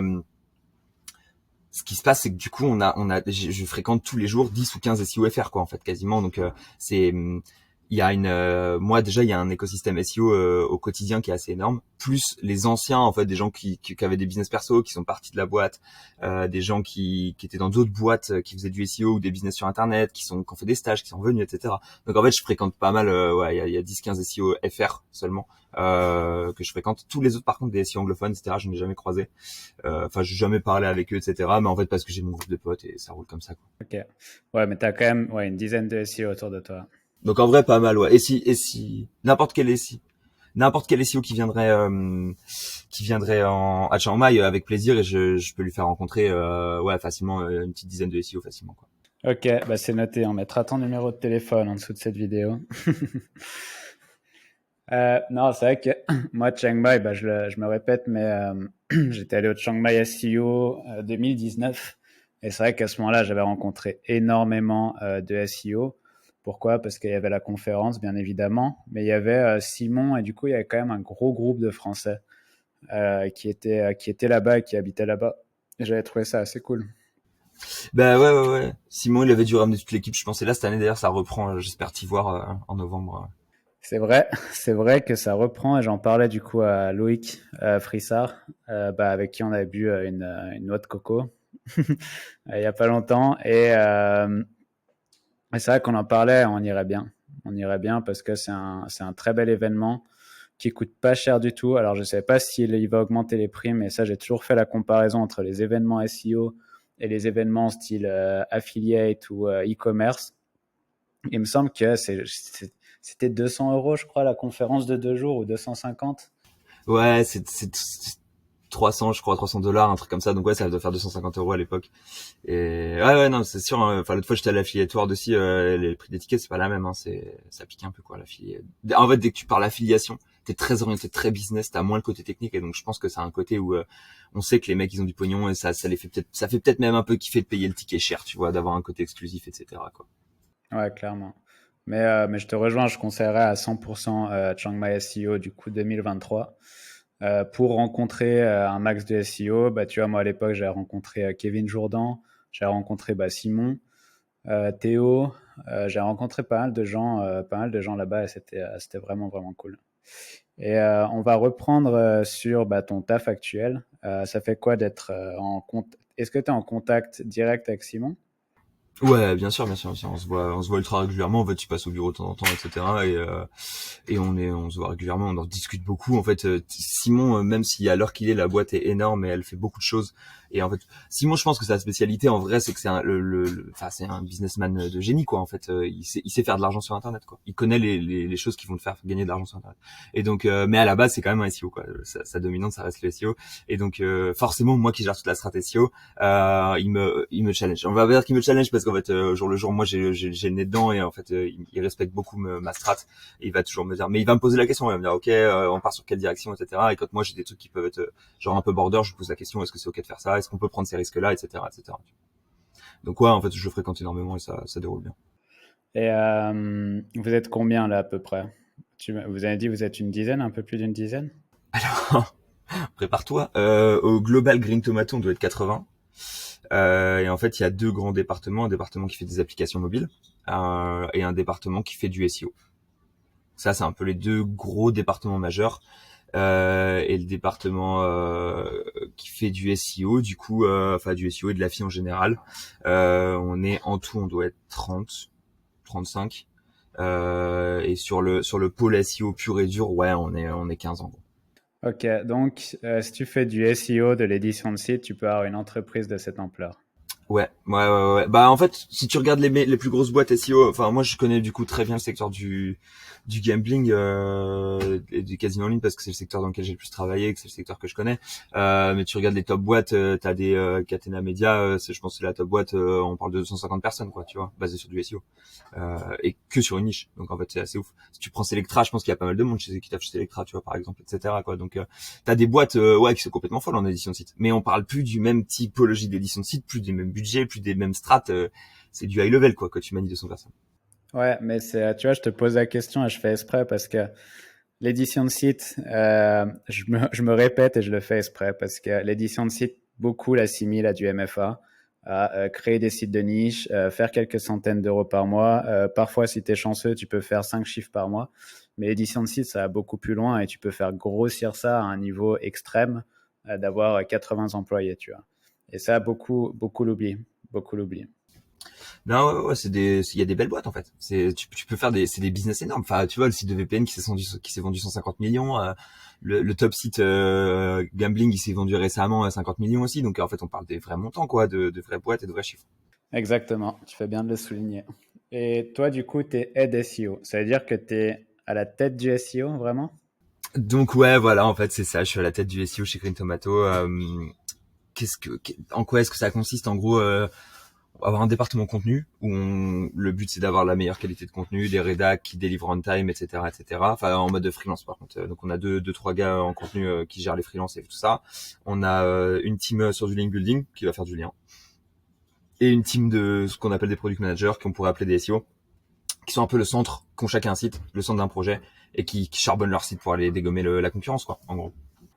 ce qui se passe, c'est que du coup, je fréquente tous les jours 10 ou 15 SEO FR, quoi, en fait, quasiment. Donc, il y a moi déjà, il y a un écosystème SEO au quotidien qui est assez énorme. Plus les anciens, en fait, des gens qui avaient des business perso, qui sont partis de la boîte, des gens qui étaient dans d'autres boîtes, qui faisaient du SEO ou des business sur Internet, qui ont fait des stages, qui sont revenus, etc. Donc, en fait, je fréquente pas mal, ouais, il y a 10-15 SEO FR seulement. Que je fréquente. Tous les autres par contre des SEO anglophones, etc., je n'ai jamais croisé. Enfin j'ai jamais parlé avec eux, etc., mais en fait parce que j'ai mon groupe de potes et ça roule comme ça quoi. Ok. Ouais, mais tu as quand même une dizaine de SEO autour de toi. Donc en vrai pas mal, ouais. Et si n'importe quel SEO qui viendrait à Chiang Mai avec plaisir, et je peux lui faire rencontrer ouais facilement une petite dizaine de SEO facilement quoi. Ok, bah c'est noté. On mettra ton numéro de téléphone en dessous de cette vidéo. Non, c'est vrai que moi, Chiang Mai, bah, je me répète, mais j'étais allé au Chiang Mai SEO 2019. Et c'est vrai qu'à ce moment-là, j'avais rencontré énormément de SEO. Pourquoi? Parce qu'il y avait la conférence, bien évidemment, mais il y avait Simon, et du coup, il y avait quand même un gros groupe de Français qui étaient là-bas et qui habitaient là-bas. Et j'avais trouvé ça assez cool. Bah ouais. Simon il avait dû ramener toute l'équipe, je pensais là cette année d'ailleurs ça reprend, j'espère t'y voir en novembre. C'est vrai, c'est vrai que ça reprend et j'en parlais du coup à Loïc Frissard, bah, avec qui on avait bu une noix de coco il y a pas longtemps et c'est vrai qu'on en parlait, on irait bien parce que c'est un très bel événement qui coûte pas cher du tout. Alors je sais pas s'il va augmenter les prix, mais ça j'ai toujours fait la comparaison entre les événements SEO et les événements style affiliate ou e-commerce. Il me semble que c'était 200 euros, je crois, la conférence de 2 jours ou 250. Ouais, c'est 300, je crois, 300 $, un truc comme ça. Donc ouais, ça doit faire 250 € à l'époque. Et ouais, non, c'est sûr, hein. Enfin, l'autre fois, j'étais à l'affiliatoire aussi, les prix des tickets, c'est pas la même, hein. Ça pique un peu, quoi, l'affilié. En fait, dès que tu parles affiliation, t'es très orienté, très business, t'as moins le côté technique. Et donc, je pense que c'est un côté où, on sait que les mecs, ils ont du pognon et ça les fait peut-être, ça fait peut-être même un peu kiffer de payer le ticket cher, tu vois, d'avoir un côté exclusif, etc., quoi. Ouais, clairement. Mais je te rejoins, je conseillerais à 100% Chiang Mai SEO du coup 2023. Pour rencontrer un max de SEO, bah, tu vois, moi à l'époque, j'ai rencontré Kevin Jourdan, j'ai rencontré Simon, Théo, j'ai rencontré pas mal de gens là-bas et c'était vraiment, vraiment cool. Et on va reprendre sur ton taf actuel. Ça fait quoi d'être en contact? Est-ce que tu es en contact direct avec Simon? Ouais, bien sûr, bien sûr, bien sûr. On se voit ultra régulièrement. En fait, tu passes au bureau de temps en temps, etc. Et on se voit régulièrement. On en discute beaucoup. En fait, Simon, même si à l'heure qu'il est, la boîte est énorme et elle fait beaucoup de choses. Et en fait, Simon, je pense que sa spécialité, en vrai, c'est que c'est enfin, c'est un businessman de génie, quoi. En fait, il sait faire de l'argent sur Internet, quoi. Il connaît les choses qui vont te faire gagner de l'argent sur Internet. Et donc, mais à la base, c'est quand même un SEO, quoi. Sa dominante, ça reste le SEO. Et donc, forcément, moi qui gère toute la stratégie SEO, il me challenge. On va dire qu'il me challenge parce qu'en fait, jour le jour, moi, j'ai le nez dedans et en fait, il respecte beaucoup ma strat. Et il va toujours me dire, mais il va me poser la question, il va me dire, ok, on part sur quelle direction, etc. Et quand moi j'ai des trucs qui peuvent être genre un peu border, je lui pose la question, est-ce que c'est ok de faire ça, est-ce qu'on peut prendre ces risques-là, etc., etc. Donc ouais, en fait, je le fréquente énormément et ça déroule bien. Et vous êtes combien là à peu près? Vous avez dit vous êtes une dizaine, un peu plus d'une dizaine? Alors, prépare-toi. Au Global Green Tomato, on doit être 80. Et en fait, il y a deux grands départements, un département qui fait des applications mobiles et un département qui fait du SEO. Ça, c'est un peu les deux gros départements majeurs. Et le département qui fait du SEO, du coup, enfin du SEO et de la FI en général, on est en tout, on doit être 30, 35. Et sur le pôle SEO pur et dur, ouais, on est 15 en gros. Ok, donc si tu fais du SEO, de l'édition de site, tu peux avoir une entreprise de cette ampleur. Ouais. Bah en fait, si tu regardes les plus grosses boîtes SEO, enfin moi je connais du coup très bien le secteur du gambling et du casino en ligne parce que c'est le secteur dans lequel j'ai le plus travaillé, que c'est le secteur que je connais. Mais tu regardes les top boîtes, t'as des Catena Media, je pense que c'est la top boîte, on parle de 250 personnes quoi, tu vois, basé sur du SEO et que sur une niche. Donc en fait c'est assez ouf. Si tu prends Selectra, je pense qu'il y a pas mal de monde chez qui tape chez Selectra, tu vois par exemple, etc. quoi. Donc t'as des boîtes ouais qui sont complètement folles en édition de site, mais on parle plus du même typologie d'édition de site, plus des mêmes budgets, plus des mêmes strates. C'est du high level quoi quand tu manies 200 personnes. Ouais, mais tu vois, je te pose la question et je fais exprès parce que l'édition de site, je me répète et je le fais exprès parce que l'édition de site, beaucoup l'assimilent à du MFA, à créer des sites de niche, faire quelques centaines d'euros par mois. Parfois, si tu es chanceux, tu peux faire 5 chiffres par mois. Mais l'édition de site, ça va beaucoup plus loin et tu peux faire grossir ça à un niveau extrême, d'avoir 80 employés, tu vois. Et ça, beaucoup l'oublient. Beaucoup l'oublient. Non, ouais, il y a des belles boîtes en fait. Tu peux faire c'est des business énormes. Enfin, tu vois, le site de VPN qui s'est vendu 150 millions, le top site gambling, il s'est vendu récemment à 50 millions aussi. Donc en fait, on parle des vrais montants quoi, de vraies boîtes et de vrais chiffres. Exactement, tu fais bien de le souligner. Et toi, du coup, tu es head SEO. Ça veut dire que tu es à la tête du SEO, vraiment? Donc ouais, voilà, en fait, c'est ça. Je suis à la tête du SEO chez Green Tomato. En quoi est-ce que ça consiste en gros? Avoir un département contenu où le but c'est d'avoir la meilleure qualité de contenu, des rédacs qui délivrent on time, etc., etc. Enfin en mode de freelance par contre. Donc on a deux trois gars en contenu qui gèrent les freelances et tout ça. On a une team sur du link building qui va faire du lien et une team de ce qu'on appelle des product managers qu'on pourrait appeler des SEO qui sont un peu le centre, qui ont chacun un site, le centre d'un projet et qui charbonnent leur site pour aller dégommer la concurrence quoi en gros.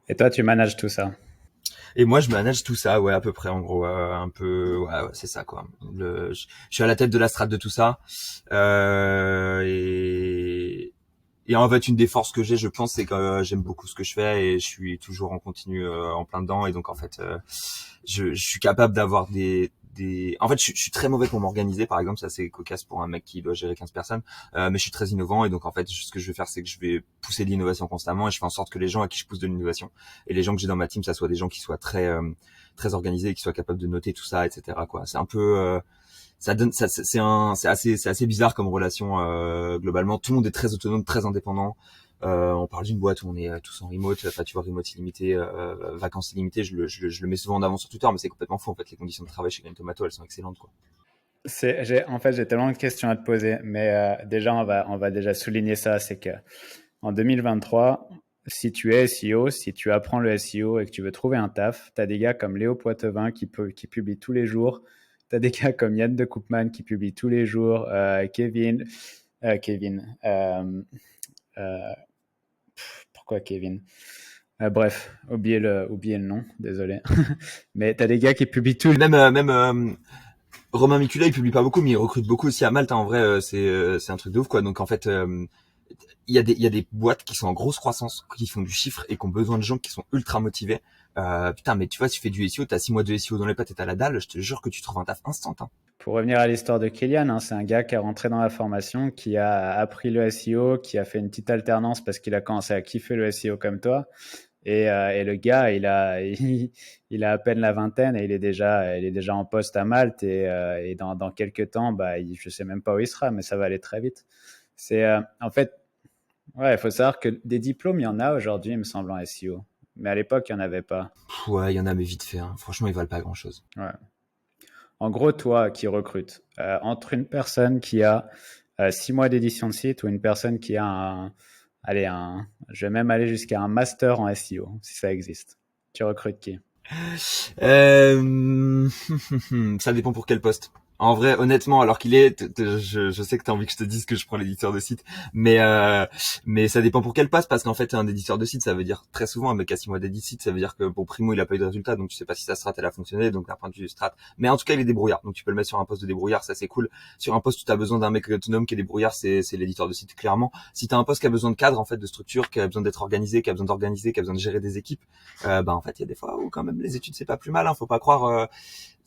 Et toi, tu manages tout ça. Et moi, je manage tout ça, ouais, à peu près, en gros, un peu, ouais, c'est ça, quoi. Je suis à la tête de la strate de tout ça, euh, et, et en fait, une des forces que j'ai, je pense, c'est que j'aime beaucoup ce que je fais et je suis toujours en continu, en plein dedans, et donc en fait, je suis capable d'avoir en fait, je suis très mauvais pour m'organiser, par exemple, ça c'est cocasse pour un mec qui doit gérer 15 personnes, mais je suis très innovant et donc en fait, ce que je vais faire, c'est que je vais pousser de l'innovation constamment et je fais en sorte que les gens à qui je pousse de l'innovation et les gens que j'ai dans ma team, ça soit des gens qui soient très organisés et qui soient capables de noter tout ça, etc. quoi. C'est un peu ça donne, ça, c'est assez bizarre comme relation. Globalement, tout le monde est très autonome, très indépendant. On parle d'une boîte où on est tous en remote. Enfin, tu vois, remote illimité, vacances illimitées. Je le mets souvent en avant sur Twitter, mais c'est complètement faux. En fait, les conditions de travail chez Green Tomato, elles sont excellentes, quoi. En fait, j'ai tellement de questions à te poser, mais déjà, on va déjà souligner ça, c'est que en 2023, si tu es SEO, si tu apprends le SEO et que tu veux trouver un taf, tu as des gars comme Léo Poitevin qui publie tous les jours, tu as des gars comme Yann de Koopman qui publie tous les jours, Kevin, pourquoi Kevin bref, oubliez le nom, désolé. Mais tu as des gars qui publient tous les Même Romain Mikula, il publie pas beaucoup, mais il recrute beaucoup aussi à Malte, hein. En vrai, c'est un truc de ouf, quoi. Donc en fait, il y a des boîtes qui sont en grosse croissance, qui font du chiffre et qui ont besoin de gens qui sont ultra motivés. Putain, mais tu vois, si tu fais du SEO, t'as 6 mois de SEO dans les pattes et t'as la dalle, je te jure que tu trouves un taf instant, hein. Pour revenir à l'histoire de Kylian, hein, c'est un gars qui est rentré dans la formation, qui a appris le SEO, qui a fait une petite alternance parce qu'il a commencé à kiffer le SEO comme toi. Et le gars, il a à peine la vingtaine et il est déjà en poste à Malte. Et dans quelques temps, bah, je ne sais même pas où il sera, mais ça va aller très vite. En fait, ouais, il faut savoir que des diplômes, il y en a aujourd'hui, il me semble, en SEO. Mais à l'époque, il n'y en avait pas. Ouais, il y en a, mais vite fait, hein. Franchement, ils valent pas grand-chose. Ouais. En gros, toi qui recrutes, entre une personne qui a 6 mois d'édition de site ou une personne qui a je vais même aller jusqu'à un master en SEO, si ça existe. Tu recrutes qui? Euh... Ça dépend pour quel poste. En vrai, honnêtement, alors qu'il est, je sais que t'as envie que je te dise que je prends l'éditeur de site, mais ça dépend pour quel poste, parce qu'en fait, un éditeur de site, ça veut dire très souvent un mec à 6 mois d'édit site, ça veut dire que pour primo, il a pas eu de résultat, donc tu sais pas si sa strat elle a fonctionné, donc d'un point de vue strat. Mais en tout cas, il est débrouillard, donc tu peux le mettre sur un poste de débrouillard, ça c'est cool. Sur un poste où t'as besoin d'un mec autonome qui est débrouillard, c'est l'éditeur de site clairement. Si t'as un poste qui a besoin de cadre, en fait, de structure, qui a besoin d'être organisé, qui a besoin d'organiser, qui a besoin de gérer des équipes, bah en fait, il y a des fois où quand même les études c'est pas plus mal, hein, faut pas croire.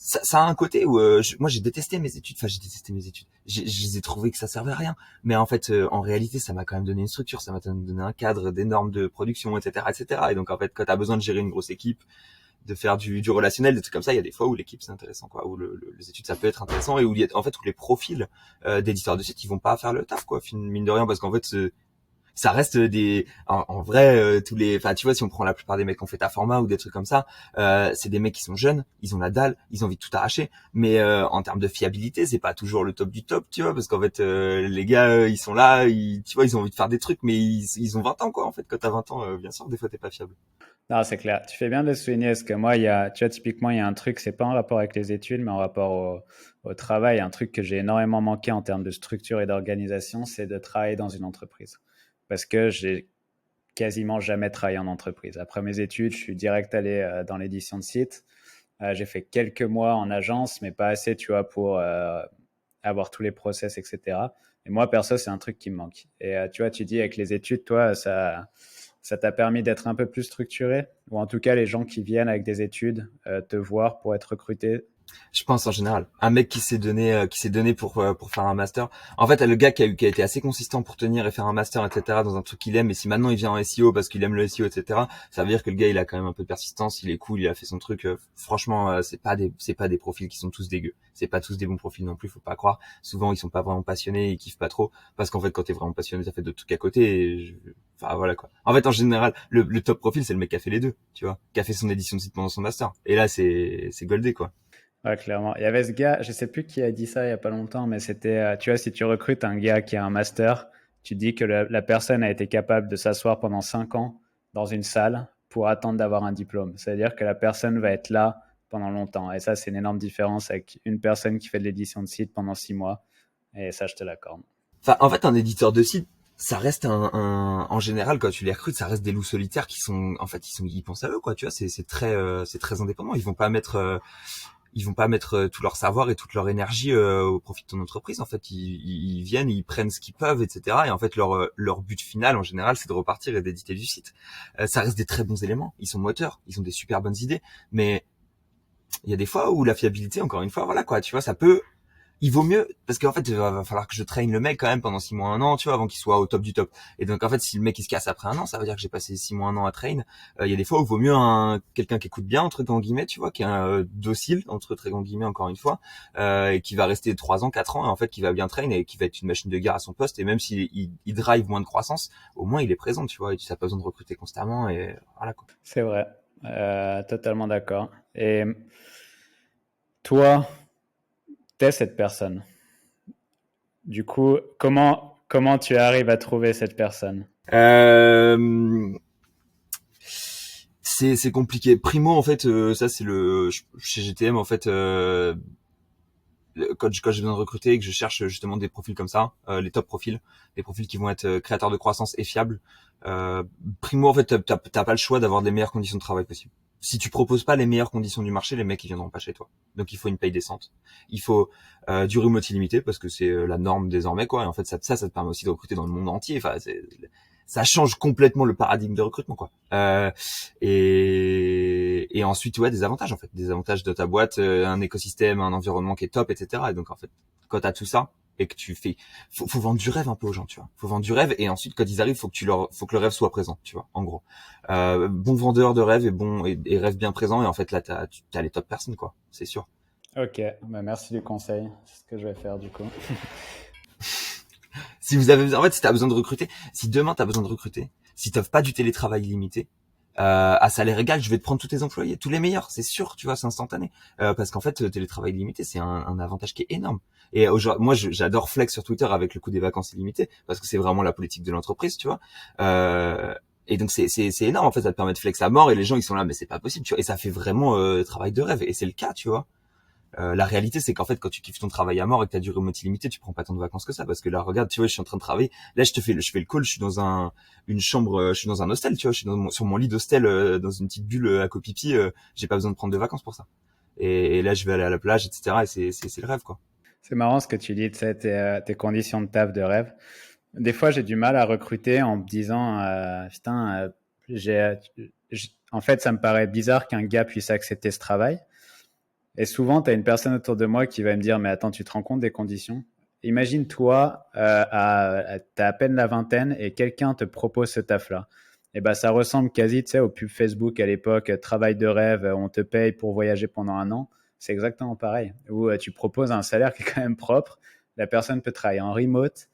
Ça a un côté où moi j'ai détesté mes études, enfin j'ai détesté mes études, je les ai trouvées que ça servait à rien, mais en fait en réalité ça m'a quand même donné une structure, ça m'a donné un cadre, des normes de production, etc. Et donc en fait quand t'as besoin de gérer une grosse équipe, de faire du relationnel, des trucs comme ça, il y a des fois où l'équipe c'est intéressant, quoi, où les études ça peut être intéressant, et où en fait où les profils d'éditeurs de sites ils vont pas faire le taf, quoi, mine de rien, parce qu'en fait ça reste en vrai tous les, enfin tu vois, si on prend la plupart des mecs qui ont fait ta format ou des trucs comme ça, c'est des mecs qui sont jeunes, ils ont la dalle, ils ont envie de tout arracher, mais en termes de fiabilité c'est pas toujours le top du top, tu vois, parce qu'en fait les gars ils sont là, tu vois, ils ont envie de faire des trucs, mais ils ont 20 ans, quoi. En fait quand t'as 20 ans, bien sûr des fois t'es pas fiable. Non, c'est clair. Tu fais bien de le souligner parce que moi, tu vois, typiquement, il y a un truc, c'est pas en rapport avec les études, mais en rapport au travail. Un truc que j'ai énormément manqué en termes de structure et d'organisation, c'est de travailler dans une entreprise. Parce que j'ai quasiment jamais travaillé en entreprise. Après mes études, je suis direct allé dans l'édition de site. J'ai fait quelques mois en agence, mais pas assez, tu vois, pour avoir tous les process, etc. Et moi, perso, c'est un truc qui me manque. Et tu vois, tu dis avec les études, toi, ça t'a permis d'être un peu plus structuré, ou en tout cas, les gens qui viennent avec des études te voir pour être recrutés. Je pense en général, un mec qui s'est donné pour faire un master. En fait, le gars qui a été assez consistant pour tenir et faire un master, etc. dans un truc qu'il aime. Et si maintenant il vient en SEO parce qu'il aime le SEO, etc. Ça veut dire que le gars il a quand même un peu de persistance, il est cool, il a fait son truc. Franchement, c'est pas des profils qui sont tous dégueux. C'est pas tous des bons profils non plus, faut pas croire. Souvent ils sont pas vraiment passionnés, ils kiffent pas trop, parce qu'en fait quand t'es vraiment passionné, ça fait d'autres trucs à côté. Enfin voilà quoi. En fait en général, le top profil c'est le mec qui a fait les deux, tu vois, qui a fait son édition de site pendant son master. Et là c'est goldé, quoi. Ouais, clairement. Il y avait ce gars, je sais plus qui a dit ça il y a pas longtemps, mais c'était, tu vois, si tu recrutes un gars qui a un master, tu dis que la personne a été capable de s'asseoir pendant 5 ans dans une salle pour attendre d'avoir un diplôme. C'est-à-dire que la personne va être là pendant longtemps. Et ça, c'est une énorme différence avec une personne qui fait de l'édition de site pendant 6 mois. Et ça, je te l'accorde. Enfin, en fait, un éditeur de site, ça reste en général, quand tu les recrutes, ça reste des loups solitaires qui sont, en fait, ils pensent à eux, quoi. Tu vois, c'est très indépendant. Ils vont pas mettre tout leur savoir et toute leur énergie au profit de ton entreprise. En fait, ils viennent, ils prennent ce qu'ils peuvent, etc. Et en fait, leur but final, en général, c'est de repartir et d'éditer du site. Ça reste des très bons éléments. Ils sont moteurs, ils ont des super bonnes idées, mais il y a des fois où la fiabilité, encore une fois, voilà quoi. Tu vois, ça peut il vaut mieux, parce qu'en fait, il va falloir que je traîne le mec quand même pendant 6 mois, un an, tu vois, avant qu'il soit au top du top. Et donc, en fait, si le mec il se casse après un an, ça veut dire que j'ai passé 6 mois, un an à train. Il y a des fois où il vaut mieux quelqu'un qui écoute bien, entre grands guillemets, tu vois, qui est docile, entre très grands guillemets, encore une fois, et qui va rester 3 ans, 4 ans, et en fait, qui va bien train et qui va être une machine de guerre à son poste. Et même s'il il drive moins de croissance, au moins il est présent, tu vois, et tu n'as pas besoin de recruter constamment, et voilà, quoi. C'est vrai. Totalement d'accord. Et toi, t'es cette personne. Du coup, comment tu arrives à trouver cette personne? Euh, c'est compliqué. Primo, en fait, ça c'est chez GTM, en fait, quand j'ai besoin de recruter et que je cherche justement des profils comme ça, les top profils, des profils qui vont être créateurs de croissance et fiables. Euh, Primo, en fait, t'as pas le choix d'avoir les meilleures conditions de travail possibles. Si tu proposes pas les meilleures conditions du marché, les mecs ils viendront pas chez toi. Donc il faut une paye décente. Il faut du remote illimité parce que c'est la norme désormais, quoi. Et en fait ça te permet aussi de recruter dans le monde entier. Enfin, ça change complètement le paradigme de recrutement, quoi. Et ensuite, ouais, des avantages, en fait, des avantages de ta boîte, un écosystème, un environnement qui est top, etc. Et donc, en fait, quand t'as tout ça et que tu fais, faut vendre du rêve un peu aux gens, tu vois. Faut vendre du rêve et ensuite, quand ils arrivent, faut que le rêve soit présent, tu vois. En gros, bon vendeur de rêve et rêve bien présent. Et en fait, là, t'as les top personnes, quoi. C'est sûr. Ok, bah merci du conseil. C'est ce que je vais faire du coup. Si vous avez, en fait, si t'as besoin de recruter, si demain t'as besoin de recruter, si t'offres pas du télétravail illimité, à salaire égal, je vais te prendre tous tes employés, tous les meilleurs, c'est sûr, tu vois, c'est instantané. Parce qu'en fait, le télétravail illimité, c'est un avantage qui est énorme. Et aujourd'hui, moi, j'adore flex sur Twitter avec le coup des vacances illimitées, parce que c'est vraiment la politique de l'entreprise, tu vois. Et donc c'est énorme, en fait, ça te permet de flex à mort et les gens ils sont là, mais c'est pas possible, tu vois. Et ça fait vraiment travail de rêve, et c'est le cas, tu vois. La réalité, c'est qu'en fait, quand tu kiffes ton travail à mort et que t'as du remote illimité, tu prends pas tant de vacances que ça. Parce que là, regarde, tu vois, je suis en train de travailler. Là, je fais le call, je suis dans une chambre, je suis dans un hostel, tu vois, je suis sur mon lit d'hostel, dans une petite bulle à copipi. J'ai pas besoin de prendre de vacances pour ça. Et là, je vais aller à la plage, etc. Et c'est le rêve, quoi. C'est marrant ce que tu dis, tu sais, tes conditions de taf de rêve. Des fois, j'ai du mal à recruter en me disant, putain, en fait, ça me paraît bizarre qu'un gars puisse accepter ce travail. Et souvent, tu as une personne autour de moi qui va me dire, mais attends, tu te rends compte des conditions? Imagine toi, t'as à peine la vingtaine et quelqu'un te propose ce taf-là. Et ben, ça ressemble quasi, tu sais, au pub Facebook à l'époque, travail de rêve, on te paye pour voyager pendant un an. C'est exactement pareil. Où tu proposes un salaire qui est quand même propre. La personne peut travailler en remote.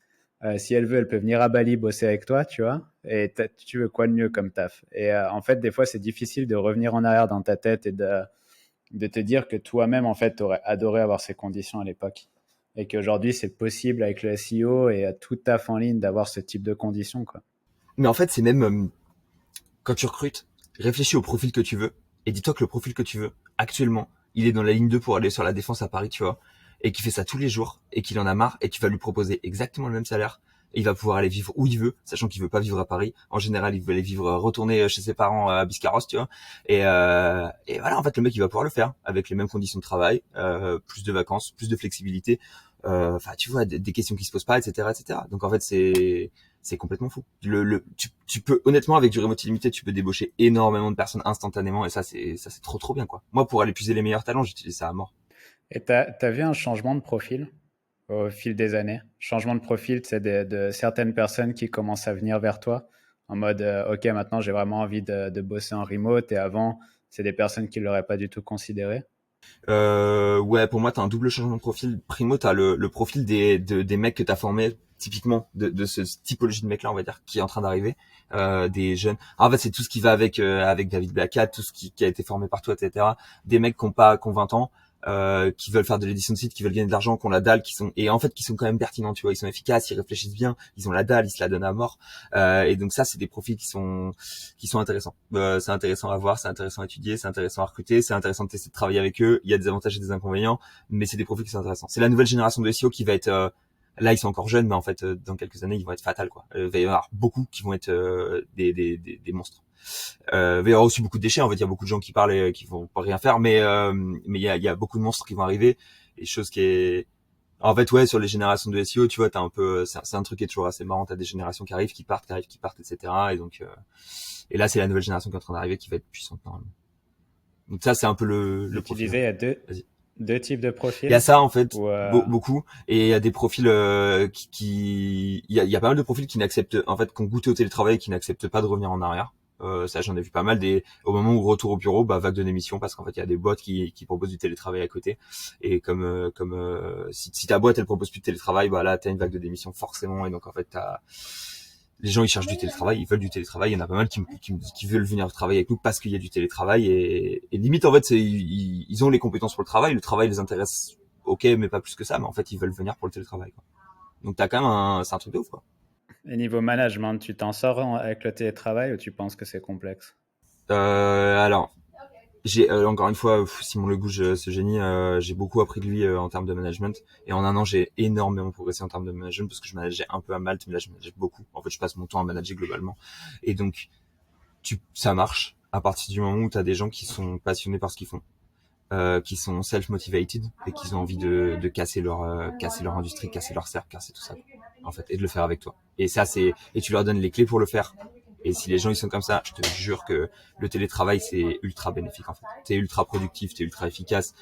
Si elle veut, elle peut venir à Bali bosser avec toi, tu vois. Et tu veux quoi de mieux comme taf? Et en fait, des fois, c'est difficile de revenir en arrière dans ta tête et de te dire que toi-même, en fait, tu aurais adoré avoir ces conditions à l'époque. Et qu'aujourd'hui, c'est possible avec le SEO et tout taf en ligne d'avoir ce type de conditions, quoi. Mais en fait, c'est même quand tu recrutes, réfléchis au profil que tu veux et dis-toi que le profil que tu veux actuellement, il est dans la ligne 2 pour aller sur la défense à Paris, tu vois, et qui fait ça tous les jours et qu'il en a marre et tu vas lui proposer exactement le même salaire et il va pouvoir aller vivre où il veut, sachant qu'il veut pas vivre à Paris. En général, il veut aller vivre, retourner chez ses parents à Biscarrosse, tu vois. Et voilà, en fait, le mec, il va pouvoir le faire avec les mêmes conditions de travail, plus de vacances, plus de flexibilité. Enfin, tu vois, des questions qui se posent pas, etc., etc. Donc en fait, c'est complètement fou. Tu peux honnêtement avec du remote illimité, tu peux débaucher énormément de personnes instantanément et ça c'est trop bien, quoi. Moi, pour aller puiser les meilleurs talents, j'utilise ça à mort. Et t'as vu un changement de profil au fil des années? Changement de profil, c'est de certaines personnes qui commencent à venir vers toi en mode, OK, maintenant j'ai vraiment envie de bosser en remote et avant, c'est des personnes qui ne l'auraient pas du tout considéré. Ouais, pour moi, t'as un double changement de profil. Primo, t'as le profil des mecs que t'as formés, typiquement de ce typologie de mecs-là, on va dire, qui est en train d'arriver, des jeunes. En fait, c'est tout ce qui va avec David Blackhat, tout ce qui a été formé par toi, etc. Des mecs qui ont 20 ans, qui veulent faire de l'édition de site, qui veulent gagner de l'argent, qui ont la dalle, et en fait, qui sont quand même pertinents, tu vois. Ils sont efficaces, ils réfléchissent bien, ils ont la dalle, ils se la donnent à mort. Et donc ça, c'est des profils qui sont intéressants. C'est intéressant à voir, c'est intéressant à étudier, c'est intéressant à recruter, c'est intéressant de tester de travailler avec eux. Il y a des avantages et des inconvénients, mais c'est des profils qui sont intéressants. C'est la nouvelle génération de SEO qui va être là, ils sont encore jeunes, mais en fait, dans quelques années, ils vont être fatals, quoi. Il va y avoir beaucoup qui vont être des monstres. Il va y avoir aussi beaucoup de déchets. En fait, il y a beaucoup de gens qui parlent et qui vont pas rien faire, mais il y a beaucoup de monstres qui vont arriver. Et chose qui est en fait, ouais, sur les générations de SEO, tu vois, t'as un peu, c'est un truc qui est toujours assez marrant. T'as des générations qui partent, etc. Et donc, et là, c'est la nouvelle génération qui est en train d'arriver, qui va être puissante normalement. Donc ça, c'est un peu le Et tu profil. disais, Vas-y. Deux types de Il y a profils ça en fait, ou beaucoup, et il y a des profils il y a pas mal de profils qui n'acceptent, en fait, qui ont goûté au télétravail et qui n'acceptent pas de revenir en arrière. Ça, j'en ai vu pas mal. Au moment où retour au bureau, bah, vague de démission, parce qu'en fait il y a des boîtes qui proposent du télétravail à côté, et si ta boîte elle propose plus de télétravail, bah là t'as une vague de démission forcément, et donc en fait les gens ils cherchent du télétravail, ils veulent du télétravail. Il y en a pas mal qui veulent venir travailler avec nous parce qu'il y a du télétravail, et limite en fait ils ont les compétences pour le travail les intéresse, ok, mais pas plus que ça, mais en fait ils veulent venir pour le télétravail, quoi. Donc t'as quand même c'est un truc de ouf, quoi. et niveau management, tu t'en sors avec le télétravail ou tu penses que c'est complexe? Alors j'ai encore une fois, Simon Legouge, ce génie, j'ai beaucoup appris de lui en termes de management, et en un an j'ai énormément progressé en termes de management, parce que je manageais un peu à Malte, mais là je manage beaucoup. En fait je passe mon temps à manager globalement, et donc ça marche à partir du moment où tu as des gens qui sont passionnés par ce qu'ils font, qui sont self-motivated, et qui ont envie de casser leur industrie, casser leur cercle, casser tout ça, en fait, et de le faire avec toi. Et ça, et tu leur donnes les clés pour le faire. Et si les gens ils sont comme ça, je te jure que le télétravail c'est ultra bénéfique, en fait. T'es ultra productif, t'es ultra efficace.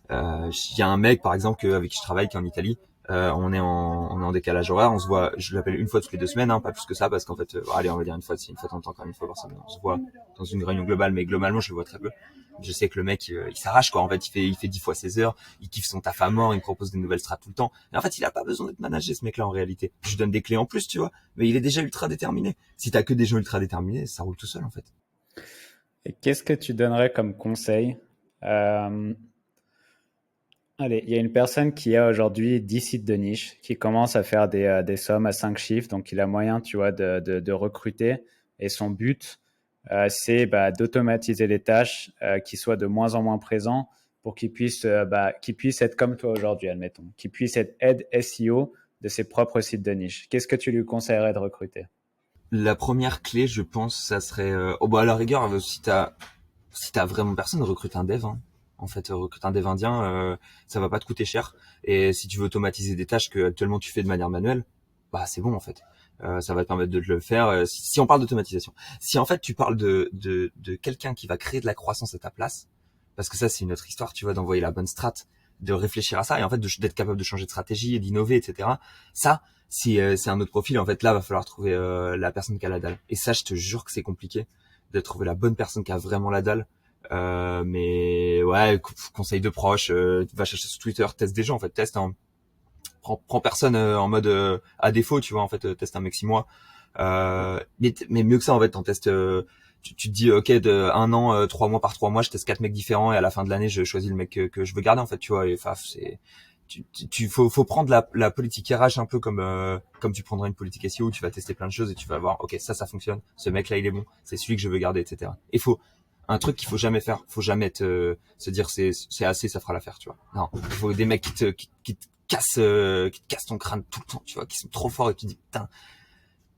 Il y a un mec par exemple avec qui je travaille qui est en Italie. On est en décalage horaire, on se voit, je l'appelle une fois toutes les 2 semaines, hein, pas plus que ça, parce qu'en fait, allez, on va dire une fois de temps quand même, une fois par semaine, on se voit dans une réunion globale, mais globalement, je le vois très peu. Je sais que le mec, il s'arrache, quoi. En fait, il fait 10 fois ses heures, il kiffe son taf à mort, il me propose des nouvelles strats tout le temps. Et en fait, il a pas besoin d'être managé, ce mec-là, en réalité. Je lui donne des clés en plus, tu vois, mais il est déjà ultra déterminé. Si t'as que des gens ultra déterminés, ça roule tout seul, en fait. Et qu'est-ce que tu donnerais comme conseil? Euh, Allez, il y a une personne qui a aujourd'hui 10 sites de niche, qui commence à faire des sommes à 5 chiffres, donc il a moyen, tu vois, de recruter. Et son but, c'est d'automatiser les tâches, qui soient de moins en moins présents pour qu'il puisse être comme toi aujourd'hui, admettons, qu'il puisse être aide SEO de ses propres sites de niche. Qu'est-ce que tu lui conseillerais de recruter? La première clé, je pense, ça serait, oh, bah, à la rigueur, si t'as vraiment personne, recrute un dev, hein. En fait, recrute un dev indien, ça va pas te coûter cher. Et si tu veux automatiser des tâches que actuellement tu fais de manière manuelle, bah c'est bon, en fait. Ça va te permettre de le faire. Si on parle d'automatisation, si en fait tu parles de quelqu'un qui va créer de la croissance à ta place, parce que ça c'est une autre histoire, tu vois, d'envoyer la bonne strat, de réfléchir à ça, et en fait d'être capable de changer de stratégie et d'innover, etc. Ça, c'est un autre profil. En fait, là va falloir trouver la personne qui a la dalle. Et ça, je te jure que c'est compliqué de trouver la bonne personne qui a vraiment la dalle. Mais ouais, conseil de proche, va chercher sur Twitter, teste des gens, en fait, teste, hein. Prends personne en mode à défaut, tu vois, en fait, teste un mec 6 mois. Mais mieux que ça, en fait, t'en testes, tu te dis, ok, de 1 an, 3 mois par 3 mois, je teste 4 mecs différents, et à la fin de l'année, je choisis le mec que je veux garder, en fait, tu vois. Et enfin, faut prendre la politique RH un peu comme tu prendrais une politique SEO, où tu vas tester plein de choses et tu vas voir, ok, ça fonctionne, ce mec là il est bon, c'est celui que je veux garder, etc. Et un truc qu'il faut jamais faire, faut jamais se dire c'est assez, ça fera l'affaire, tu vois. Non, il faut des mecs qui te cassent ton crâne tout le temps, tu vois, qui sont trop forts, et tu te dis putain,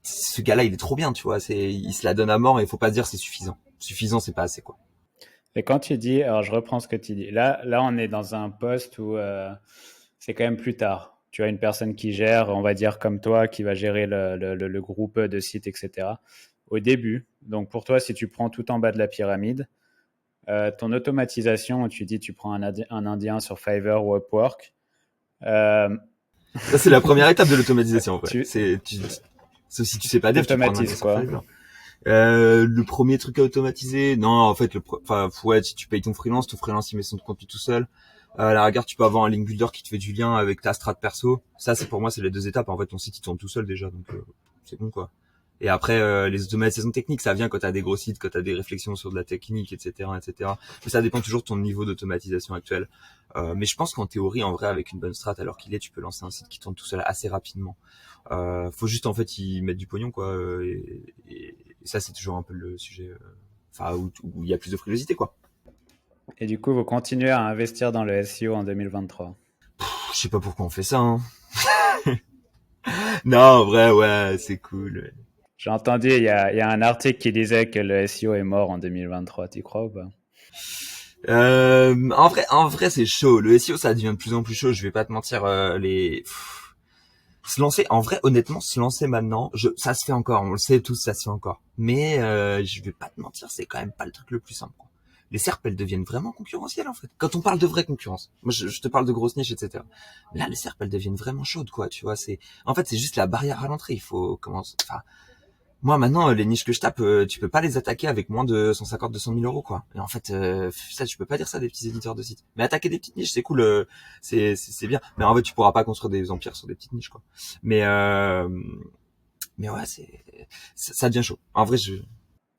ce gars-là il est trop bien, tu vois, il se la donne à mort, et il faut pas se dire c'est suffisant. Suffisant, c'est pas assez, quoi. Et quand tu dis, alors je reprends ce que tu dis, là on est dans un poste où c'est quand même plus tard. Tu as une personne qui gère, on va dire comme toi, qui va gérer le groupe de sites, etc. Au début, donc pour toi, si tu prends tout en bas de la pyramide, ton automatisation, tu dis tu prends un Indien sur Fiverr ou Upwork, euh, Ça c'est la première étape de l'automatisation, en vrai. tu Sauf si tu sais pas dev, tu prends un automatises indien sur quoi? Fiverr. Le premier truc à automatiser, non, en fait, enfin, ouais, si tu payes ton freelance il met son contenu tout seul. À la rigueur, tu peux avoir un link builder qui te fait du lien avec ta strat perso. Ça, c'est pour moi, c'est les 2 étapes. En fait, ton site il tourne tout seul déjà, donc c'est bon, quoi. Et après, les automatisations techniques, ça vient quand t'as des gros sites, quand t'as des réflexions sur de la technique, etc., etc. Mais ça dépend toujours de ton niveau d'automatisation actuel. Mais je pense qu'en théorie, en vrai, avec une bonne strat, alors qu'il est, tu peux lancer un site qui tourne tout seul assez rapidement. Faut juste en fait y mettre du pognon, quoi. Et ça, c'est toujours un peu le sujet, enfin où il y a plus de frilosité, quoi. Et du coup, vous continuez à investir dans le SEO en 2023. Je sais pas pourquoi on fait ça, hein. Non, en vrai, ouais, c'est cool. J'ai entendu, il y a un article qui disait que le SEO est mort en 2023. Tu crois ou pas? En vrai, c'est chaud. Le SEO, ça devient de plus en plus chaud. Je vais pas te mentir. Se lancer, en vrai, honnêtement, se lancer maintenant, ça se fait encore. On le sait tous, ça se fait encore. Mais je vais pas te mentir, c'est quand même pas le truc le plus simple, quoi. les SERP, elles deviennent vraiment concurrentielles, en fait. Quand on parle de vraie concurrence. Moi, je te parle de grosses niches, etc. Là, les SERP, elles deviennent vraiment chaudes, quoi, tu vois. En fait, c'est juste la barrière à l'entrée. Il faut commencer, enfin, moi, maintenant, les niches que je tape, tu peux pas les attaquer avec moins de 150, 200 000 euros, quoi. Et en fait, ça, tu peux pas dire ça des petits éditeurs de sites. Mais attaquer des petites niches, c'est cool, c'est bien. Mais en fait, tu pourras pas construire des empires sur des petites niches, quoi. Mais, euh, mais ouais, ça devient chaud. En vrai,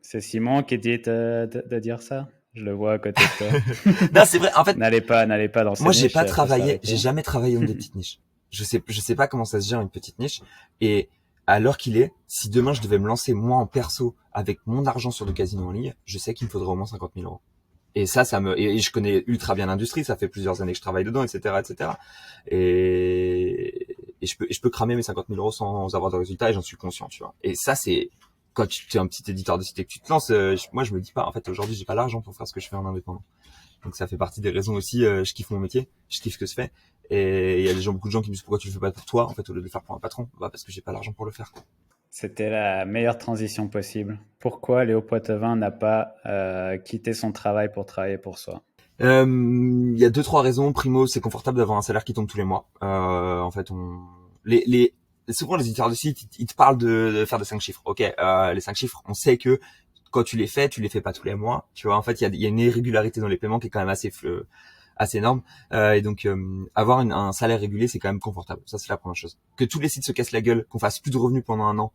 C'est Simon qui dit de dire ça. Je le vois à côté de toi. non, c'est vrai. En fait, N'allez pas dans ces moi, niches, faut j'ai s'arrêter. jamais travaillé dans des petites niches. Je sais pas comment ça se gère une petite niche. Et à l'heure qu'il est, si demain je devais me lancer moi en perso avec mon argent sur le casino en ligne, je sais qu'il me faudrait au moins 50 000 euros. Et et je connais ultra bien l'industrie, ça fait plusieurs années que je travaille dedans, etc., etc. Et je peux cramer mes 50 000 euros sans avoir de résultat et j'en suis conscient, tu vois. Et ça, c'est, quand tu es un petit éditeur de site et que tu te lances, moi, je me dis pas, en fait, aujourd'hui, j'ai pas l'argent pour faire ce que je fais en indépendant. Donc ça fait partie des raisons aussi, je kiffe mon métier, je kiffe ce que je fais. Et il y a beaucoup de gens qui me disent pourquoi tu le fais pas pour toi, en fait, au lieu de le faire pour un patron. Bah, parce que j'ai pas l'argent pour le faire, quoi. C'était la meilleure transition possible. Pourquoi Léo Poitevin n'a pas quitté son travail pour travailler pour soi? Il y a deux, trois raisons. Primo, c'est confortable d'avoir un salaire qui tombe tous les mois. En fait, souvent les éditeurs de sites, ils te parlent de faire des 5 chiffres. Ok, les 5 chiffres, on sait que quand tu les fais pas tous les mois. Tu vois, en fait, il y a une irrégularité dans les paiements qui est quand même assez énorme. Et donc, avoir un salaire régulier, c'est quand même confortable. Ça, c'est la première chose. Que tous les sites se cassent la gueule, qu'on fasse plus de revenus pendant un an,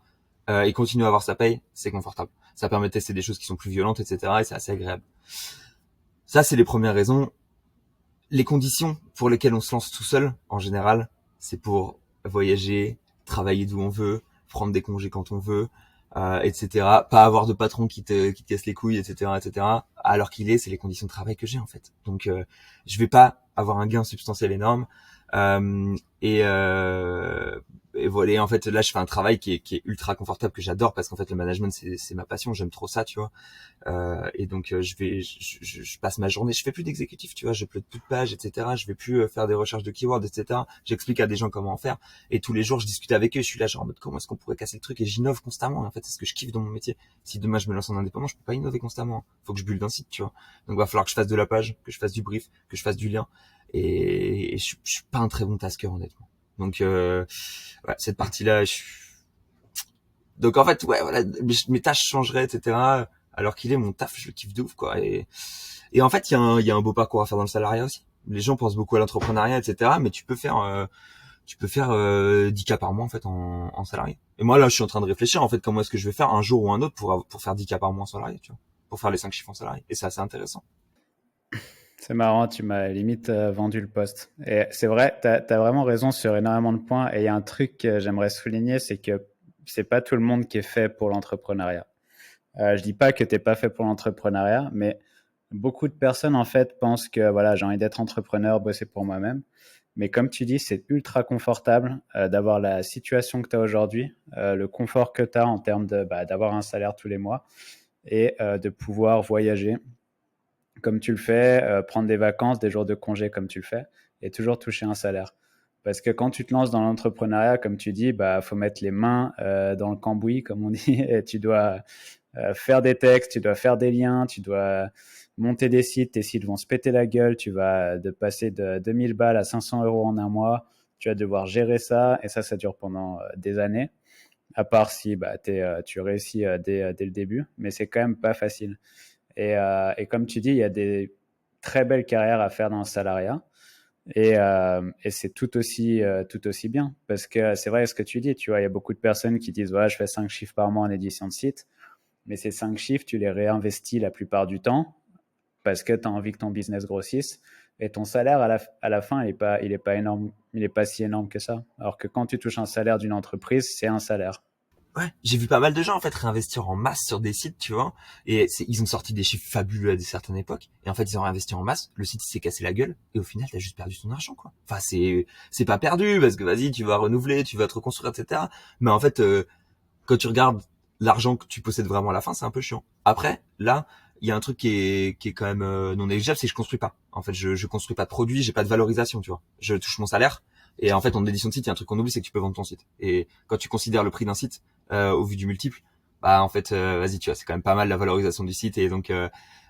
et continuer à avoir sa paye, c'est confortable. Ça permet de tester des choses qui sont plus violentes, etc. Et c'est assez agréable. Ça, c'est les premières raisons. Les conditions pour lesquelles on se lance tout seul, en général, c'est pour voyager, travailler d'où on veut, prendre des congés quand on veut, etc. Pas avoir de patron qui te casse les couilles, etc., etc. Alors c'est les conditions de travail que j'ai en fait. Donc, je vais pas avoir un gain substantiel énorme. Euh, et, euh, et voilà. Et en fait, là, je fais un travail qui est ultra confortable que j'adore parce qu'en fait, le management, c'est ma passion. J'aime trop ça, tu vois. Et donc je passe ma journée, je fais plus d'exécutif, tu vois, je upload plus de pages, etc. Je vais plus faire des recherches de keywords, etc. J'explique à des gens comment en faire. Et tous les jours, je discute avec eux. Je suis là, genre en mode comment est-ce qu'on pourrait casser le truc et j'innove constamment. Et en fait, c'est ce que je kiffe dans mon métier. Si demain je me lance en indépendant, je peux pas innover constamment. Faut que je build un site, tu vois. Donc va falloir que je fasse de la page, que je fasse du brief, que je fasse du lien. Et je suis pas un très bon tasker honnêtement. Donc ouais, cette partie-là, donc en fait, ouais, voilà, mes tâches changeraient, etc. Alors qu'il est mon taf, je le kiffe de ouf, quoi. Et en fait, il y a un beau parcours à faire dans le salariat aussi. Les gens pensent beaucoup à l'entrepreneuriat, etc. Mais tu peux faire 10K par mois en fait en salarié. Et moi là, je suis en train de réfléchir en fait comment est-ce que je vais faire un jour ou un autre pour faire 10K par mois en salarié, tu vois, pour faire les 5 chiffres en salarié. Et c'est assez intéressant. C'est marrant, tu m'as limite vendu le poste. Et c'est vrai, tu as vraiment raison sur énormément de points. Et il y a un truc que j'aimerais souligner, c'est que c'est pas tout le monde qui est fait pour l'entrepreneuriat. Je dis pas que t'es pas fait pour l'entrepreneuriat, mais beaucoup de personnes en fait pensent que voilà, j'ai envie d'être entrepreneur, bosser pour moi-même. Mais comme tu dis, c'est ultra confortable d'avoir la situation que tu as aujourd'hui, le confort que tu as en termes d'avoir un salaire tous les mois et de pouvoir voyager comme tu le fais, prendre des vacances, des jours de congé comme tu le fais, et toujours toucher un salaire. Parce que quand tu te lances dans l'entrepreneuriat, comme tu dis, bah faut mettre les mains dans le cambouis, comme on dit, et tu dois faire des textes, tu dois faire des liens, tu dois monter des sites, tes sites vont se péter la gueule, tu vas de passer de 2000 balles à 500 euros en un mois, tu vas devoir gérer ça, et ça dure pendant des années, à part si bah, tu réussis dès le début, mais c'est quand même pas facile. Et comme tu dis, il y a des très belles carrières à faire dans le salariat. Et c'est tout aussi bien. Parce que c'est vrai ce que tu dis, tu vois, il y a beaucoup de personnes qui disent, ouais, je fais 5 chiffres par mois en édition de site. Mais ces 5 chiffres, tu les réinvestis la plupart du temps parce que tu as envie que ton business grossisse. Et ton salaire, à la fin, il est pas énorme, il est pas si énorme que ça. Alors que quand tu touches un salaire d'une entreprise, c'est un salaire. Ouais, j'ai vu pas mal de gens en fait réinvestir en masse sur des sites, tu vois. Et ils ont sorti des chiffres fabuleux à des certaines époques. Et en fait, ils ont réinvesti en masse. Le site il s'est cassé la gueule. Et au final, t'as juste perdu ton argent, quoi. Enfin, c'est pas perdu parce que vas-y, tu vas renouveler, tu vas te reconstruire, etc. Mais en fait, quand tu regardes l'argent que tu possèdes vraiment à la fin, c'est un peu chiant. Après, là, il y a un truc qui est quand même non négligeable, c'est que je construis pas. En fait, je construis pas de produits, j'ai pas de valorisation, tu vois. Je touche mon salaire. Et en fait, en édition de site, il y a un truc qu'on oublie, c'est que tu peux vendre ton site. Et quand tu considères le prix d'un site au vu du multiple, bah en fait, vas-y, tu vois, c'est quand même pas mal la valorisation du site. Et donc,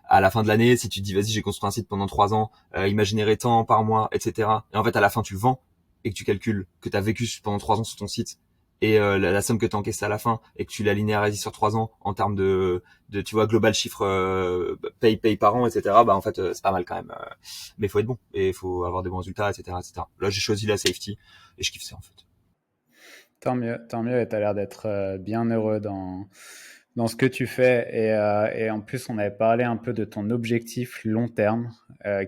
à la fin de l'année, si tu te dis vas-y j'ai construit un site pendant 3 ans, il m'a généré tant par mois, etc. Et en fait à la fin tu le vends et que tu calcules que tu as vécu pendant 3 ans sur ton site et la somme que tu encaisses à la fin et que tu la linéarises sur 3 ans en termes de tu vois global chiffre paye par an, etc. Bah en fait c'est pas mal quand même. Mais il faut être bon et il faut avoir des bons résultats, etc., etc. Là j'ai choisi la safety et je kiffe ça en fait. Tant mieux, et tu as l'air d'être bien heureux dans ce que tu fais. Et en plus, on avait parlé un peu de ton objectif long terme,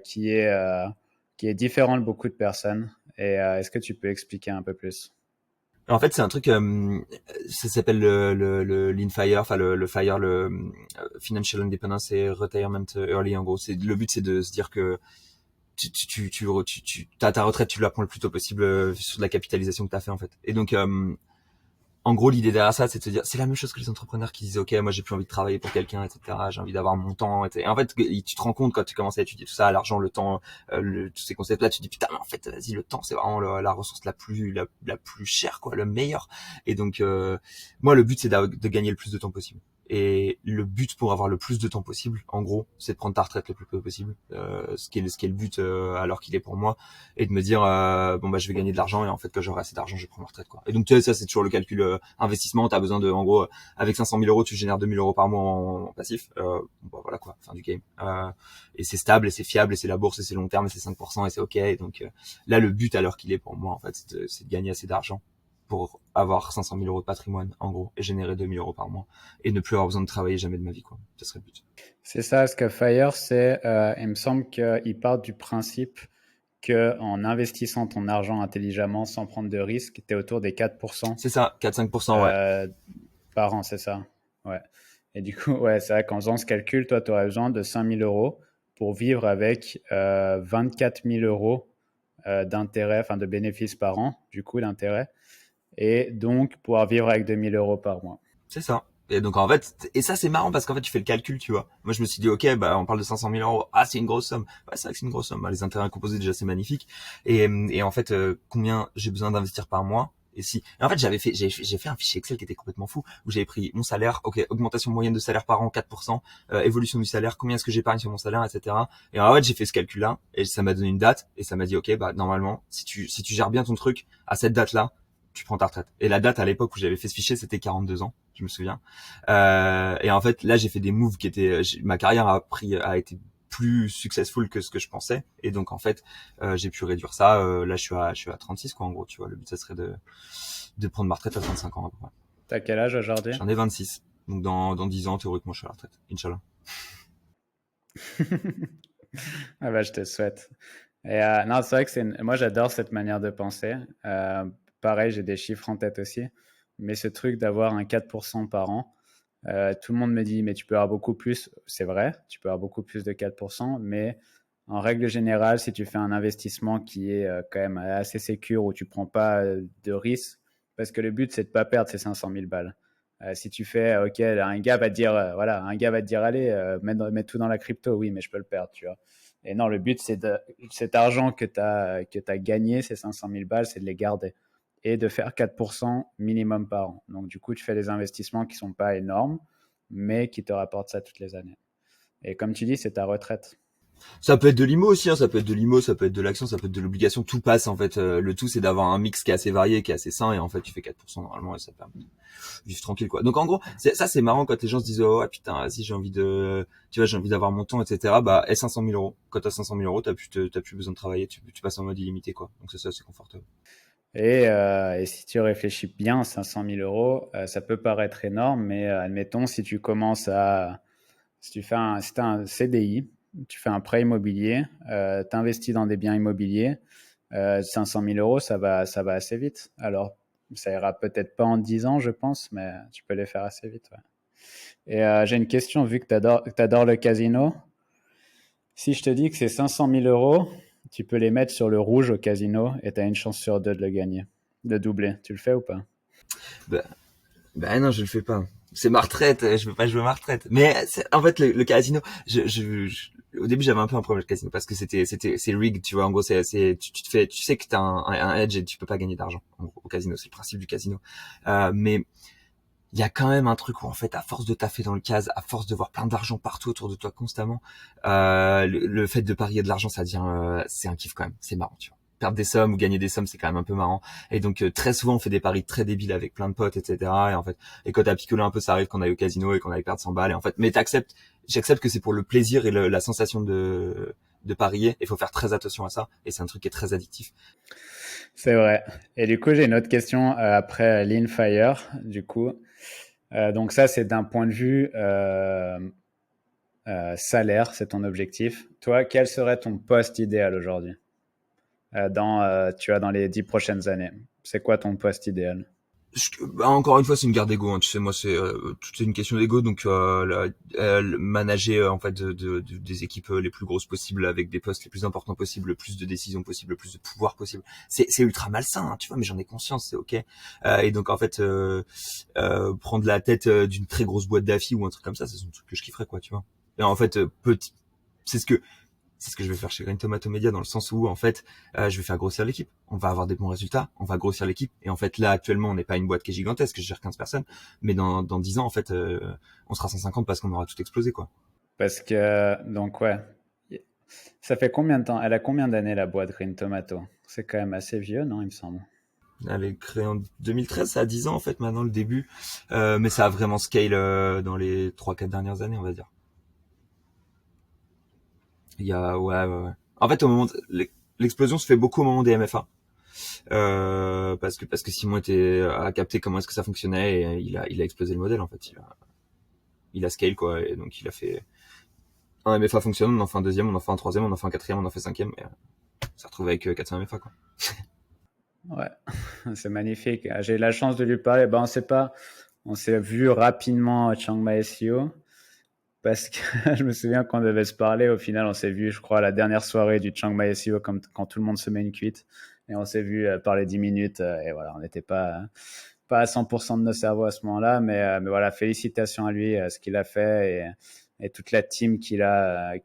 qui est différent de beaucoup de personnes. Et est-ce que tu peux expliquer un peu plus? En fait, c'est un truc, ça s'appelle le Lean Fire, enfin le Fire, Financial Independence et Retirement Early. En gros, le but, c'est de se dire que ta retraite, tu la prends le plus tôt possible sur la capitalisation que tu as fait en fait. Et donc, en gros, l'idée derrière ça, c'est de se dire, c'est la même chose que les entrepreneurs qui disent, OK, moi, j'ai plus envie de travailler pour quelqu'un, etc. J'ai envie d'avoir mon temps, etc. Et en fait, tu te rends compte quand tu commences à étudier tout ça, l'argent, le temps, tous ces concepts-là, tu te dis, putain, mais en fait, vas-y, le temps, c'est vraiment la ressource la plus chère, quoi, le meilleur. Et donc, moi, le but, c'est de gagner le plus de temps possible. Et le but pour avoir le plus de temps possible, en gros, c'est de prendre ta retraite le plus tôt possible, ce qui est le but alors qu'il est pour moi, et de me dire bon bah je vais gagner de l'argent et en fait quand j'aurai assez d'argent je vais prendre ma retraite quoi. Et donc tu sais ça c'est toujours le calcul investissement, t'as besoin de en gros avec 500 000 euros tu génères 2 000 euros par mois en passif, bon, voilà quoi, fin du game. Et c'est stable et c'est fiable et c'est la bourse et c'est long terme et c'est 5% et c'est ok. Et donc là le but à l'heure qu'il est pour moi en fait c'est de gagner assez d'argent pour avoir 500 000 euros de patrimoine en gros et générer 2 000 euros par mois et ne plus avoir besoin de travailler jamais de ma vie quoi. Ça serait le but. C'est ça, ce que Fire, il me semble qu'il part du principe que en investissant ton argent intelligemment sans prendre de risques, tu es autour des 4% C'est ça, 4-5%, ouais. euh, par an, c'est ça. Ouais. Et du coup, ouais, c'est vrai qu'en faisant ce calcul, toi, tu aurais besoin de 5 000 euros pour vivre avec 24 000 euros d'intérêt, enfin de bénéfices par an, du coup, d'intérêt. Et donc, pouvoir vivre avec 2 000 euros par mois. C'est ça. Et donc en fait, et ça c'est marrant parce qu'en fait tu fais le calcul, tu vois. Moi je me suis dit ok, bah on parle de 500 000 euros, ah c'est une grosse somme. Ouais c'est vrai que c'est une grosse somme. Bah, les intérêts composés déjà c'est magnifique. Et en fait combien j'ai besoin d'investir par mois. Et si, et en fait j'ai fait un fichier Excel qui était complètement fou où j'avais pris mon salaire, ok augmentation moyenne de salaire par an 4%, évolution du salaire, combien est-ce que j'épargne sur mon salaire, etc. Et en fait j'ai fait ce calcul là et ça m'a donné une date et ça m'a dit ok bah normalement si tu gères bien ton truc à cette date là tu prends ta retraite. Et la date à l'époque où j'avais fait ce fichier, c'était 42 ans, je me souviens. Et en fait, là, j'ai fait des moves qui étaient, ma carrière a été plus successful que ce que je pensais. Et donc, en fait, j'ai pu réduire ça. Là, je suis à 36, quoi, en gros, tu vois. Le but, ça serait de prendre ma retraite à 35 ans, à peu près. T'as quel âge aujourd'hui? J'en ai 26. Donc, dans 10 ans, théoriquement, je suis à la retraite. Inch'Allah. Ah bah, je te souhaite. Et non, c'est vrai que moi, j'adore cette manière de penser. Pareil, j'ai des chiffres en tête aussi. Mais ce truc d'avoir un 4% par an, tout le monde me dit, mais tu peux avoir beaucoup plus. C'est vrai, tu peux avoir beaucoup plus de 4%, mais en règle générale, si tu fais un investissement qui est quand même assez sécure, où tu prends pas de risques, parce que le but, c'est de pas perdre ces 500 000 balles. Si tu fais, OK, un gars va te dire, voilà, un gars va te dire, allez, mets tout dans la crypto, oui, mais je peux le perdre, tu vois. Et non, le but, c'est cet argent que t'as gagné, ces 500 000 balles, c'est de les garder et de faire 4% minimum par an. Donc, du coup, tu fais des investissements qui ne sont pas énormes, mais qui te rapportent ça toutes les années. Et comme tu dis, c'est ta retraite. Ça peut être de l'IMO aussi, hein, ça peut être de l'IMO, ça peut être de l'action, ça peut être de l'obligation, tout passe en fait. Le tout c'est d'avoir un mix qui est assez varié, qui est assez sain et en fait tu fais 4% normalement et ça te permet de vivre tranquille quoi. Donc en gros, ça c'est marrant quand les gens se disent oh ouais, putain si j'ai envie de, tu vois j'ai envie d'avoir mon temps etc. Bah et 500 000 euros. Quand t'as 500 000 euros, t'as plus besoin de travailler, tu passes en mode illimité quoi. Donc c'est ça, c'est confortable. Et si tu réfléchis bien, 500 000 euros, ça peut paraître énorme, mais admettons, si tu fais si t'as un CDI, tu fais un prêt immobilier, tu investis dans des biens immobiliers, 500 000 euros, ça va assez vite. Alors, ça ira peut-être pas en 10 ans, je pense, mais tu peux les faire assez vite. Ouais. Et j'ai une question, vu que tu adores le casino. Si je te dis que c'est 500 000 euros, tu peux les mettre sur le rouge au casino et tu as une chance sur deux de le gagner, de doubler. Tu le fais ou pas? Bah, bah non, je le fais pas. C'est ma retraite, je veux pas jouer ma retraite. Mais en fait le casino, au début j'avais un peu un problème avec le casino parce que c'est rigged, tu vois. En gros tu te fais, tu sais que t'as un edge et tu peux pas gagner d'argent. En gros, au casino, c'est le principe du casino. Mais il y a quand même un truc où en fait, à force de taffer dans le case, à force de voir plein d'argent partout autour de toi constamment, le fait de parier de l'argent, ça devient, c'est un kiff quand même, c'est marrant, tu vois. Perdre des sommes ou gagner des sommes, c'est quand même un peu marrant. Et donc très souvent, on fait des paris très débiles avec plein de potes, etc. Et en fait, et quand t'as picolé un peu, ça arrive qu'on aille au casino et qu'on aille perdre 100 balles. Et en fait, mais j'accepte que c'est pour le plaisir et la sensation de parier. Il faut faire très attention à ça. Et c'est un truc qui est très addictif. C'est vrai. Et du coup, j'ai une autre question après Lean Fire. Du coup, donc ça, c'est d'un point de vue salaire, c'est ton objectif. Toi, quel serait ton poste idéal aujourd'hui tu vois, dans les 10 prochaines années? C'est quoi ton poste idéal? Bah, encore une fois, c'est une guerre d'ego. Hein. Tu sais, moi, c'est une question d'ego. Donc, manager en fait des équipes les plus grosses possibles, avec des postes les plus importants possibles, le plus de décisions possibles, le plus de pouvoir possible. C'est ultra malsain, hein, tu vois. Mais j'en ai conscience, c'est ok. Et donc, en fait, prendre la tête d'une très grosse boîte d'affi ou un truc comme ça, c'est un truc que je kifferais, quoi, tu vois. Et en fait, c'est ce que c'est ce que je vais faire chez Green Tomato Media, dans le sens où en fait je vais faire grossir l'équipe, on va avoir des bons résultats, on va grossir l'équipe. Et en fait là actuellement on n'est pas une boîte qui est gigantesque, je gère 15 personnes, mais dans 10 ans en fait on sera 150 parce qu'on aura tout explosé, quoi. Parce que, donc ouais, ça fait combien de temps? Elle a combien d'années la boîte Green Tomato? C'est quand même assez vieux, non, il me semble. Elle est créée en 2013, ça a 10 ans en fait maintenant le début, mais ça a vraiment scale dans les 3-4 dernières années, on va dire. Il y a ouais. En fait au moment l'explosion se fait beaucoup au moment des MFA. Parce que Simon a capté comment est-ce que ça fonctionnait, et il a explosé le modèle en fait. Il a scale, quoi, et donc il a fait un MFA fonctionne, on en fait un deuxième, on en fait un troisième, on en fait un quatrième, on en fait cinquième, et ça retrouve avec 400 MFA, quoi. Ouais, c'est magnifique. J'ai eu la chance de lui parler. Ben, on s'est vu rapidement à Chiang Mai SEO parce que je me souviens qu'on devait se parler. Au final, on s'est vu, je crois, à la dernière soirée du Chiang Mai SEO, comme quand tout le monde se met une cuite. Et on s'est vu parler 10 minutes. Et voilà, on n'était pas à 100% de nos cerveaux à ce moment-là. Mais voilà, félicitations à lui, ce qu'il a fait et toute la team qu'il a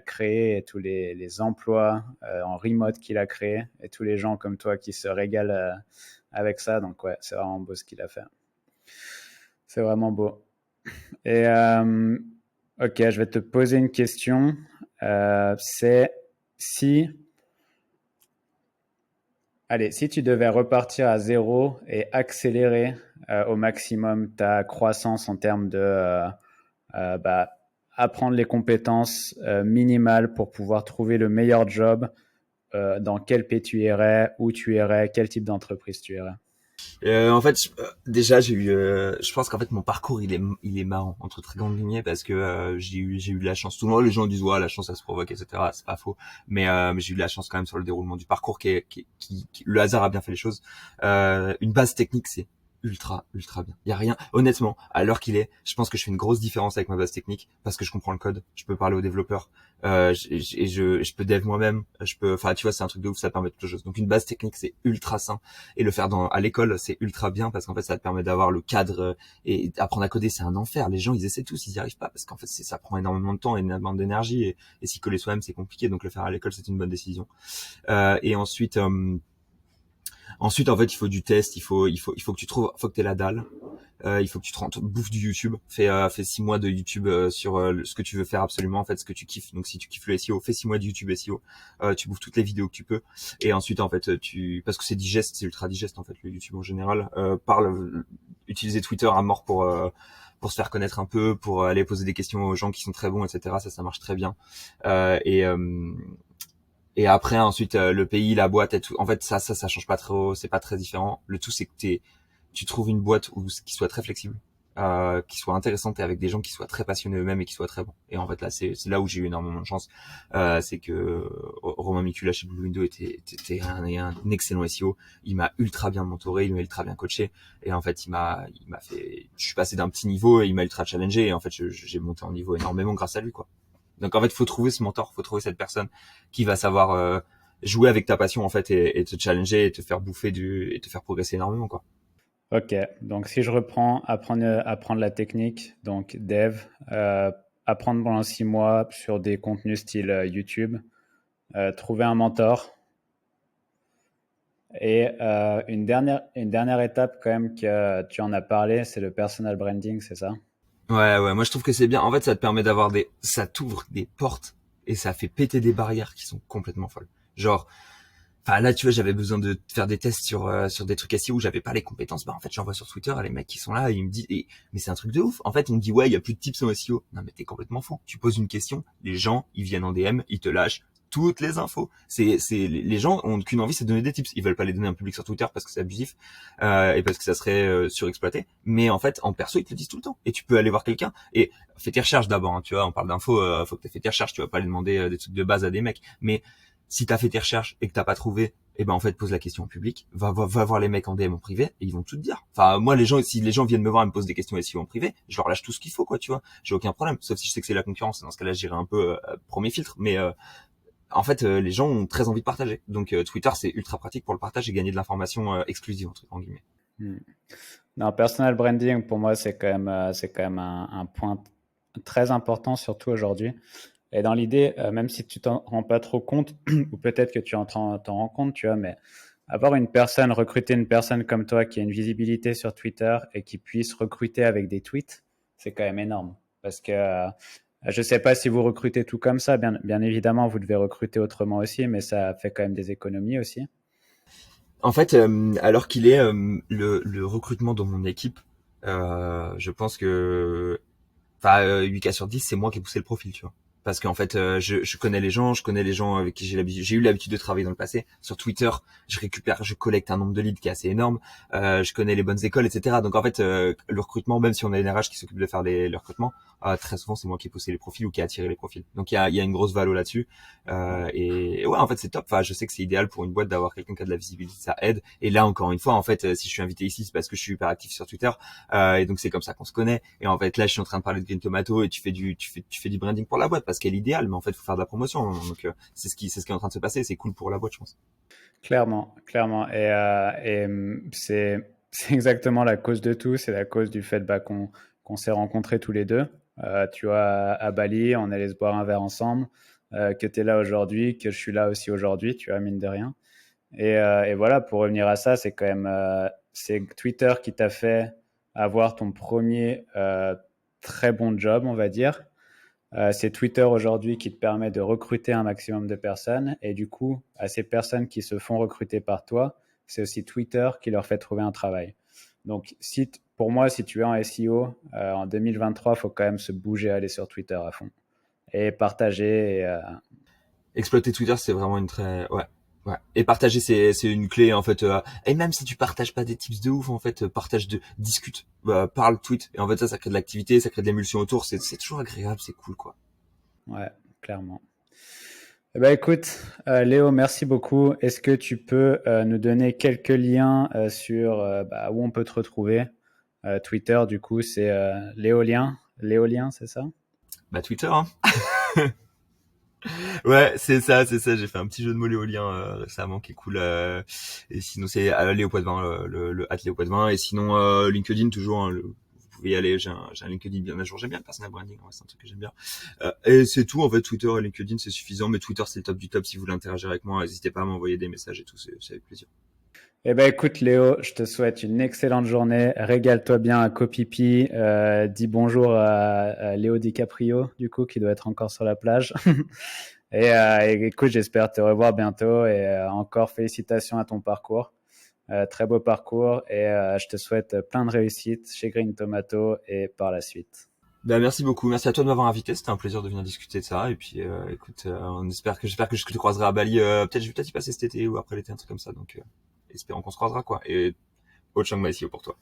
créé et tous les emplois en remote qu'il a créé et tous les gens comme toi qui se régalent avec ça. Donc ouais, c'est vraiment beau ce qu'il a fait. C'est vraiment beau. Et ok, je vais te poser une question. C'est si, allez, si tu devais repartir à zéro et accélérer au maximum ta croissance en termes de bah, apprendre les compétences minimales pour pouvoir trouver le meilleur job, dans quel pays tu irais, où tu irais, quel type d'entreprise tu irais? En fait, déjà, je pense qu'en fait, mon parcours, il est marrant, entre très grandes lignées, parce que j'ai eu de la chance. Tout le monde, les gens disent, ouais, la chance, ça se provoque, etc. C'est pas faux. Mais j'ai eu de la chance quand même sur le déroulement du parcours, le hasard a bien fait les choses. Une base technique, c'est ultra bien. Il y a rien, honnêtement, à l'heure qu'il est, je pense que je fais une grosse différence avec ma base technique, parce que je comprends le code, je peux parler aux développeurs, je peux dev moi-même, enfin, tu vois, c'est un truc de ouf, ça permet de plein de choses. Donc une base technique, c'est ultra sain. Et le faire à l'école, c'est ultra bien, parce qu'en fait ça te permet d'avoir le cadre, et apprendre à coder, c'est un enfer. Les gens, ils essaient tous, ils y arrivent pas, parce qu'en fait ça prend énormément de temps et énormément d'énergie, et s'y coller soi-même, c'est compliqué. Donc le faire à l'école, c'est une bonne décision. Et ensuite, en fait, il faut du test, il faut que tu trouves, faut que t'aies la dalle. Il faut que tu te bouffes du YouTube. Fais 6 mois de YouTube sur ce que tu veux faire absolument, en fait, ce que tu kiffes. Donc si tu kiffes le SEO, fais 6 mois de YouTube SEO. Tu bouffes toutes les vidéos que tu peux. Et ensuite, en fait, parce que c'est digeste, c'est ultra digeste, en fait, le YouTube en général. Utiliser Twitter à mort pour se faire connaître un peu, pour aller poser des questions aux gens qui sont très bons, etc. Ça marche très bien. Euh, et euh, et après, ensuite, le pays, la boîte, et tout. En fait, ça change pas trop, c'est pas très différent. Le tout, c'est que tu trouves une boîte qui soit très flexible, qui soit intéressante, et avec des gens qui soient très passionnés eux-mêmes et qui soient très bons. Et en fait, là, c'est là où j'ai eu énormément de chance. C'est que Romain Mikula chez Blue Window était un excellent SEO. Il m'a ultra bien mentoré, il m'a ultra bien coaché. Et en fait, je suis passé d'un petit niveau et il m'a ultra challengé. Et en fait, j'ai monté en niveau énormément grâce à lui, quoi. Donc en fait, faut trouver ce mentor, faut trouver cette personne qui va savoir jouer avec ta passion, en fait, et te challenger et te faire et te faire progresser énormément, quoi. Ok, donc si je reprends, apprendre la technique, donc dev, apprendre pendant 6 mois sur des contenus style YouTube, trouver un mentor Et une dernière étape quand même que tu en as parlé, c'est le personal branding, c'est ça? Ouais, moi je trouve que c'est bien. En fait, ça te permet ça t'ouvre des portes et ça fait péter des barrières qui sont complètement folles. Genre, enfin là, tu vois, j'avais besoin de faire des tests sur des trucs SEO où j'avais pas les compétences. Bah en fait, j'envoie sur Twitter à les mecs qui sont là et ils me disent, mais c'est un truc de ouf. En fait, on me dit ouais, il y a plus de tips en SEO. Non mais t'es complètement fou. Tu poses une question, les gens ils viennent en DM, ils te lâchent toutes les infos. Les gens ont qu'une envie, c'est de donner des tips. Ils veulent pas les donner en public sur Twitter parce que c'est abusif et parce que ça serait surexploité. Mais en fait, en perso, ils te le disent tout le temps. Et tu peux aller voir quelqu'un et fais tes recherches d'abord. Hein, tu vois, on parle d'infos, faut que t'aies fait tes recherches. Tu vas pas aller demander des trucs de base à des mecs. Mais si t'as fait tes recherches et que t'as pas trouvé, eh ben en fait pose la question en public, va voir les mecs en DM en privé et ils vont tout te dire. Enfin moi les gens, si les gens viennent me voir et me posent des questions SEO en privé, je leur lâche tout ce qu'il faut quoi, tu vois. J'ai aucun problème, sauf si je sais que c'est la concurrence. Dans ce cas-là, j'irai un peu premier filtre. Mais en fait les gens ont très envie de partager. Donc Twitter c'est ultra pratique pour le partage et gagner de l'information exclusive en guillemets. Hmm. Non, personal branding, pour moi, c'est quand même un point très important, surtout aujourd'hui. Et dans l'idée, même si tu t'en rends pas trop compte, ou peut-être que tu t'en rends compte, tu vois, mais avoir recruter une personne comme toi qui a une visibilité sur Twitter et qui puisse recruter avec des tweets, c'est quand même énorme. Parce que je sais pas si vous recrutez tout comme ça, bien évidemment, vous devez recruter autrement aussi, mais ça fait quand même des économies aussi. En fait, alors qu'il est le recrutement dans mon équipe, je pense que enfin 8 cas sur 10 c'est moi qui ai poussé le profil, tu vois, parce qu'en fait je connais les gens, avec qui j'ai eu l'habitude de travailler dans le passé. Sur Twitter je collecte un nombre de leads qui est assez énorme. Je connais les bonnes écoles, etc. Donc en fait le recrutement, même si on a une RH qui s'occupe de faire le recrutement, très souvent c'est moi qui ai poussé les profils ou qui ai attiré les profils. Donc il y a une grosse valo là-dessus. Et ouais, en fait c'est top. Enfin je sais que c'est idéal pour une boîte d'avoir quelqu'un qui a de la visibilité, ça aide. Et là encore une fois, en fait si je suis invité ici c'est parce que je suis hyper actif sur Twitter. Et donc c'est comme ça qu'on se connaît. Et en fait là je suis en train de parler de Green Tomato et tu fais du branding pour la boîte parce qu'elle est idéale, mais en fait faut faire de la promotion. Donc c'est ce qui est en train de se passer. C'est cool pour la boîte, je pense. Clairement, clairement. C'est exactement la cause de tout. C'est la cause du fait bah, qu'on s'est rencontrés tous les deux. Tu vois, à Bali, on allait se boire un verre ensemble, que tu es là aujourd'hui, que je suis là aussi aujourd'hui, tu vois, mine de rien. Et voilà, pour revenir à ça, c'est quand même c'est Twitter qui t'a fait avoir ton premier très bon job, on va dire. C'est Twitter aujourd'hui qui te permet de recruter un maximum de personnes. Et du coup, à ces personnes qui se font recruter par toi, c'est aussi Twitter qui leur fait trouver un travail. Donc, pour moi, si tu es en SEO, en 2023, il faut quand même se bouger, aller sur Twitter à fond et partager. Exploiter Twitter, c'est vraiment une très ouais. Ouais. Et partager, c'est une clé en fait. Et même si tu partages pas des tips de ouf, en fait, discute, parle, tweet. Et en fait ça crée de l'activité, ça crée de l'émulsion autour. C'est toujours agréable, c'est cool quoi. Ouais, clairement. Eh ben, écoute, Léo, merci beaucoup. Est-ce que tu peux nous donner quelques liens sur bah, où on peut te retrouver? Twitter, du coup, c'est Léolien. Léolien, c'est ça? Bah Twitter, hein. Ouais, c'est ça. J'ai fait un petit jeu de mots léolien récemment qui est cool. Et sinon c'est Léo Poitvin, le Léo Poitvin. Et sinon LinkedIn toujours. Hein, vous pouvez y aller. J'ai un LinkedIn bien à jour. J'aime bien le personal branding. Ouais, c'est un truc que j'aime bien. Et c'est tout en fait. Twitter et LinkedIn c'est suffisant. Mais Twitter c'est le top du top. Si vous voulez interagir avec moi, n'hésitez pas à m'envoyer des messages et tout. C'est avec plaisir. Eh ben, écoute, Léo, je te souhaite une excellente journée. Régale-toi bien à Copipi. Dis bonjour à Léo DiCaprio, du coup, qui doit être encore sur la plage. Et écoute, j'espère te revoir bientôt. Et encore félicitations à ton parcours. Très beau parcours. Et je te souhaite plein de réussite chez Green Tomato et par la suite. Bah merci beaucoup. Merci à toi de m'avoir invité. C'était un plaisir de venir discuter de ça. Et puis écoute, j'espère que je te croiserai à Bali. Peut-être je vais peut-être y passer cet été ou après l'été, un truc comme ça. Donc espérons qu'on se croisera quoi. Et au Chiang Mai pour toi.